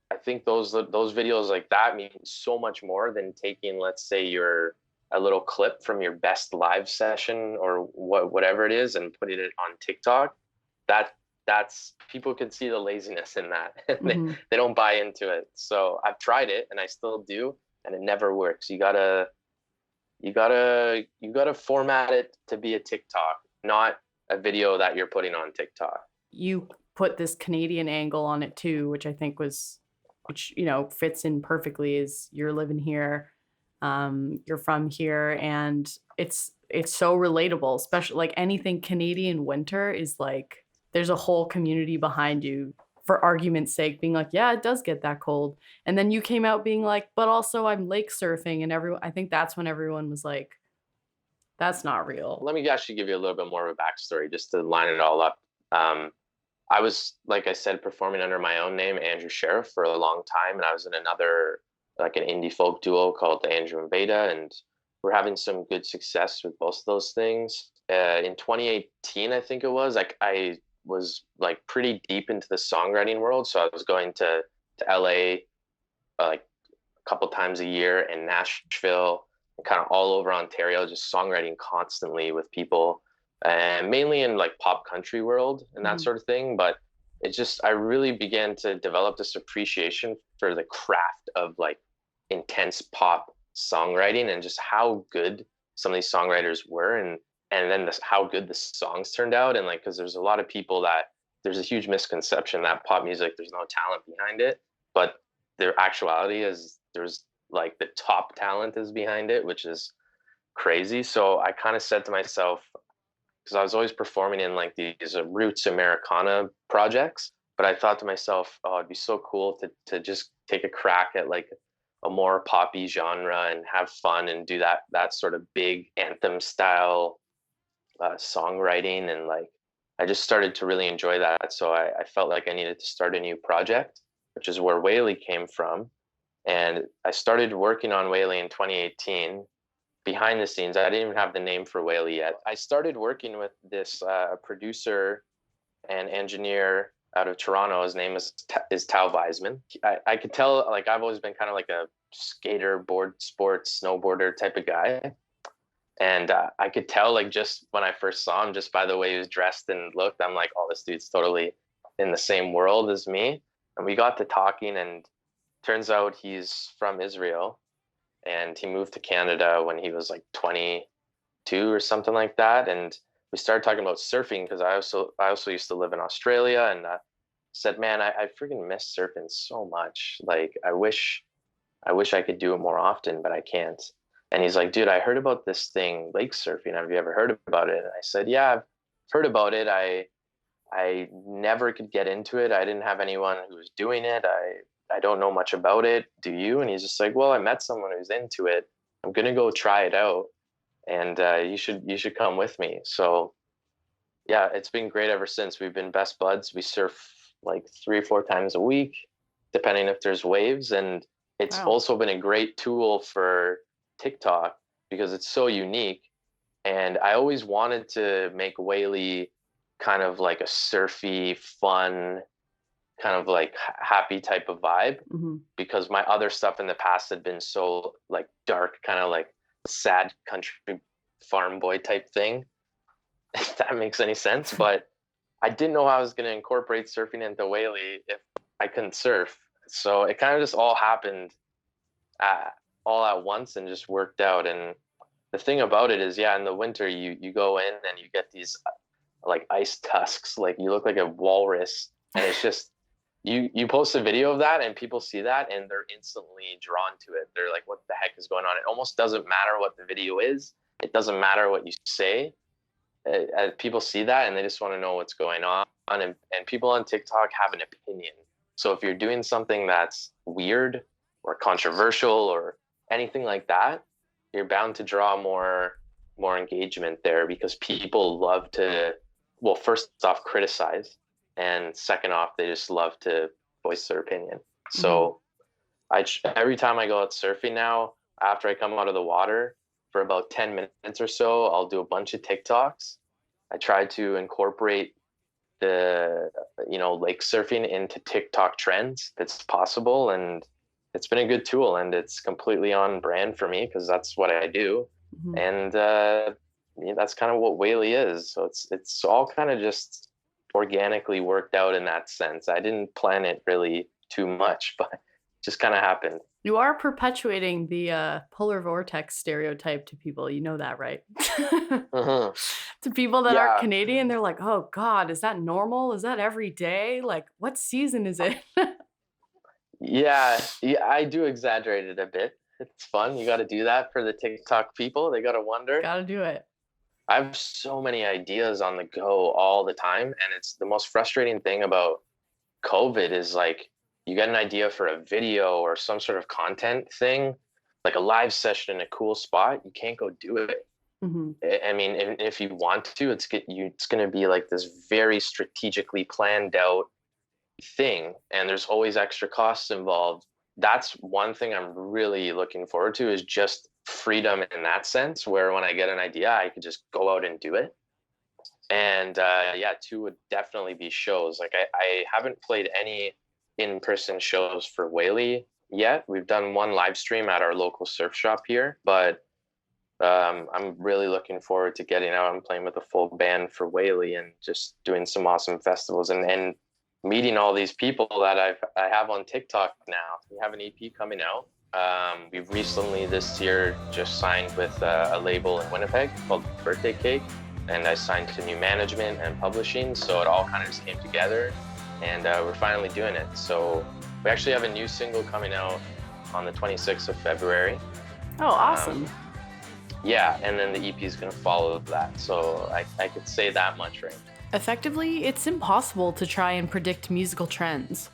I think those videos like that mean so much more than taking, let's say, a little clip from your best live session or whatever it is and putting it on TikTok. That's people can see the laziness in that. They don't buy into it. So I've tried it and I still do, and it never works. You gotta format it to be a TikTok, not a video that you're putting on TikTok. You put this Canadian angle on it too, which I think fits in perfectly. Is you're living here, you're from here, and it's so relatable, especially like anything Canadian winter is like there's a whole community behind you for argument's sake being like, yeah, it does get that cold. And then you came out being like, but also I'm lake surfing, and everyone, I think that's when everyone was like, that's not real. Let me actually give you a little bit more of a backstory just to line it all up. I was, like I said, performing under my own name, Andrew Sheriff, for a long time, and I was in another, like an indie folk duo called the Andrew and Beta, and we're having some good success with both of those things. In 2018, I think it was, like I was like pretty deep into the songwriting world, so I was going to LA like a couple times a year, and Nashville, and kind of all over Ontario, just songwriting constantly with people, and mainly in like pop country world and that sort of thing. But it just, I really began to develop this appreciation for the craft of like intense pop songwriting, and just how good some of these songwriters were, and then how good the songs turned out. And like, because there's a lot of people that there's a huge misconception that pop music, there's no talent behind it, but their actuality is there's like the top talent is behind it, which is crazy. So I kind of said to myself, because I was always performing in like these roots Americana projects, but I thought to myself, oh, it'd be so cool to just take a crack at like a more poppy genre and have fun and do that sort of big anthem style songwriting. And like I just started to really enjoy that, so I felt like I needed to start a new project, which is where Whaley came from. And I started working on Whaley in 2018 behind the scenes. I didn't even have the name for Whaley yet. I started working with this producer and engineer out of Toronto. His name is Tal Weisman. I could tell, like, I've always been kind of like a skater, board sports, snowboarder type of guy. And I could tell, like, just when I first saw him, just by the way he was dressed and looked, I'm like, oh, this dude's totally in the same world as me. And we got to talking, and turns out he's from Israel, and he moved to Canada when he was like 22 or something like that. And we started talking about surfing, because I also used to live in Australia, and said, man, I freaking miss surfing so much. Like, I wish I could do it more often, but I can't. And he's like, dude, I heard about this thing, lake surfing. Have you ever heard about it? And I said, yeah, I've heard about it. I never could get into it. I didn't have anyone who was doing it. I don't know much about it. Do you? And he's just like, well, I met someone who's into it. I'm going to go try it out. And you should come with me. So yeah, it's been great ever since. We've been best buds. We surf like 3 or 4 times a week, depending if there's waves. And it's also been a great tool for TikTok because it's so unique. And I always wanted to make Whaley kind of like a surfy, fun, kind of like happy type of vibe, because my other stuff in the past had been so like dark, kind of like sad country farm boy type thing, if that makes any sense. But I didn't know how I was going to incorporate surfing into Whaley if I couldn't surf. So it kind of just all happened all at once and just worked out. And the thing about it is, yeah, in the winter you go in and you get these like ice tusks, like you look like a walrus, and it's just you post a video of that and people see that and they're instantly drawn to it. They're like, what the heck is going on? It almost doesn't matter what the video is. It doesn't matter what you say. People see that and they just want to know what's going on. And people on TikTok have an opinion. So if you're doing something that's weird or controversial or anything like that, you're bound to draw more engagement there, because people love to, well, first off, criticize, and second off, they just love to voice their opinion. So every time I go out surfing now, after I come out of the water, for about 10 minutes or so, I'll do a bunch of TikToks. I try to incorporate the, lake surfing into TikTok trends if it's possible. And it's been a good tool, and it's completely on brand for me because that's what I do. And that's kind of what Whaley is. So it's all kind of just organically worked out in that sense. I didn't plan it really too much, but it just kind of happened. You are perpetuating the polar vortex stereotype to people. You know that, right? To people that aren't Canadian, they're like, oh God, is that normal? Is that every day? Like, what season is it? Yeah, I do exaggerate it a bit. It's fun. You got to do that for the TikTok people. They got to wonder. Gotta do it. I have so many ideas on the go all the time. And it's the most frustrating thing about COVID is like, you get an idea for a video or some sort of content thing, like a live session in a cool spot, you can't go do it. Mm-hmm. I mean, if you want to, it's going to be like this very strategically planned out thing, and there's always extra costs involved. That's one thing I'm really looking forward to, is just freedom in that sense, where when I get an idea, I could just go out and do it. And yeah, two would definitely be shows. Like I haven't played any in-person shows for Whaley yet. We've done one live stream at our local surf shop here, but I'm really looking forward to getting out and playing with a full band for Whaley and just doing some awesome festivals and meeting all these people that I have on TikTok now. We have an EP coming out. We've recently this year just signed with a label in Winnipeg called Birthday Cake, and I signed to new management and publishing, so it all kind of just came together, and we're finally doing it. So we actually have a new single coming out on the 26th of February. Oh, awesome. Yeah, and then the EP is going to follow that. So I could say that much right now. Effectively, it's impossible to try and predict musical trends.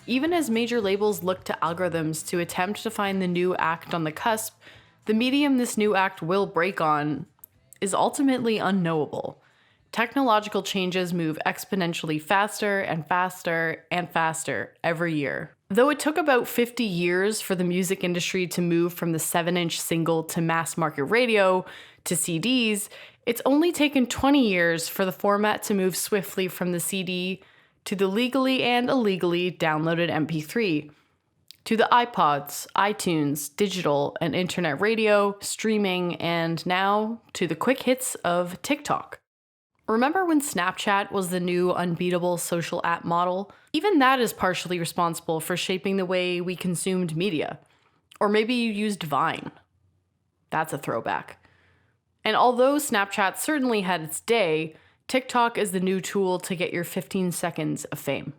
Even as major labels look to algorithms to attempt to find the new act on the cusp, the medium this new act will break on is ultimately unknowable. Technological changes move exponentially faster and faster and faster every year. Though it took about 50 years for the music industry to move from the 7-inch single to mass market radio to CDs, it's only taken 20 years for the format to move swiftly from the CD to the legally and illegally downloaded MP3, to the iPods, iTunes, digital and internet radio, streaming, and now to the quick hits of TikTok. Remember when Snapchat was the new unbeatable social app model? Even that is partially responsible for shaping the way we consumed media. Or maybe you used Vine. That's a throwback. And although Snapchat certainly had its day, TikTok is the new tool to get your 15 seconds of fame.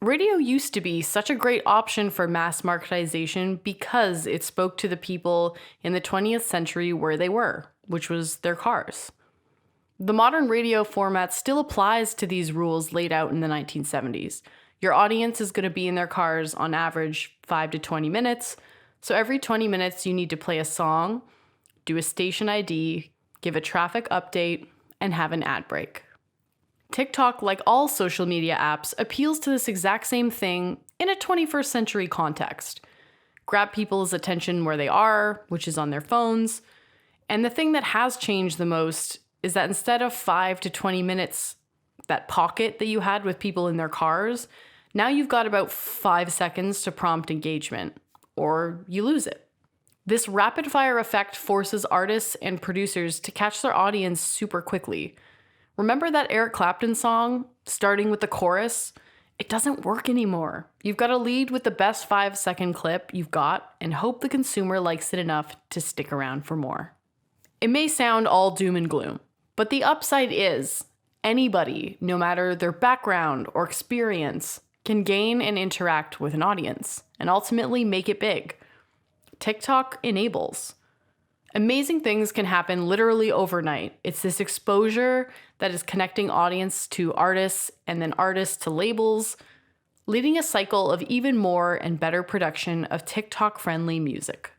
Radio used to be such a great option for mass marketization because it spoke to the people in the 20th century where they were, which was their cars. The modern radio format still applies to these rules laid out in the 1970s. Your audience is going to be in their cars on average 5 to 20 minutes, so every 20 minutes you need to play a song, do a station ID, give a traffic update, and have an ad break. TikTok, like all social media apps, appeals to this exact same thing in a 21st century context. Grab people's attention where they are, which is on their phones, and the thing that has changed the most is that instead of 5 to 20 minutes, that pocket that you had with people in their cars, now you've got about 5 seconds to prompt engagement, or you lose it. This rapid-fire effect forces artists and producers to catch their audience super quickly. Remember that Eric Clapton song, starting with the chorus? It doesn't work anymore. You've got to lead with the best 5-second clip you've got and hope the consumer likes it enough to stick around for more. It may sound all doom and gloom, but the upside is anybody, no matter their background or experience, can gain and interact with an audience and ultimately make it big. TikTok enables. Amazing things can happen literally overnight. It's this exposure that is connecting audience to artists and then artists to labels, leading a cycle of even more and better production of TikTok-friendly music.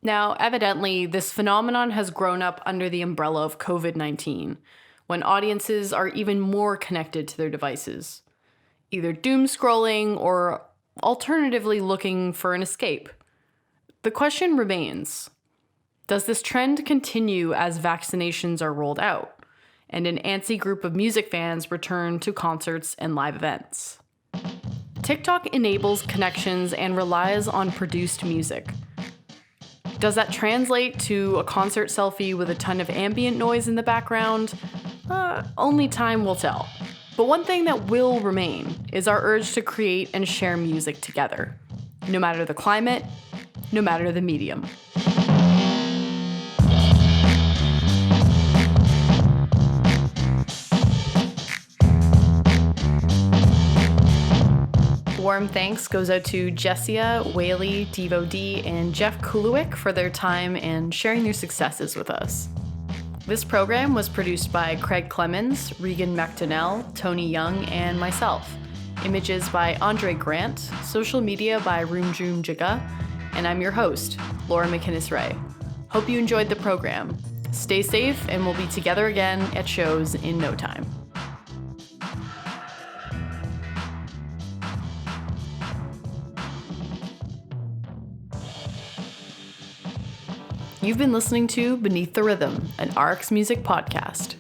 Now, evidently, this phenomenon has grown up under the umbrella of COVID-19, when audiences are even more connected to their devices, either doom scrolling or alternatively looking for an escape. The question remains, does this trend continue as vaccinations are rolled out, and an antsy group of music fans return to concerts and live events? TikTok enables connections and relies on produced music. Does that translate to a concert selfie with a ton of ambient noise in the background? Only time will tell. But one thing that will remain is our urge to create and share music together, no matter the climate, no matter the medium. warm thanks goes out to Jessia, Whaley, Devo D, and Jeff Kulowick for their time and sharing their successes with us. This program was produced by Craig Clemens, Regan McDonnell, Tony Young, and myself. Images by Andre Grant, social media by Roomjoom Jaga, and I'm your host, Laura McInnes-Ray. Hope you enjoyed the program. Stay safe, and we'll be together again at shows in no time. You've been listening to Beneath the Rhythm, an RX Music podcast.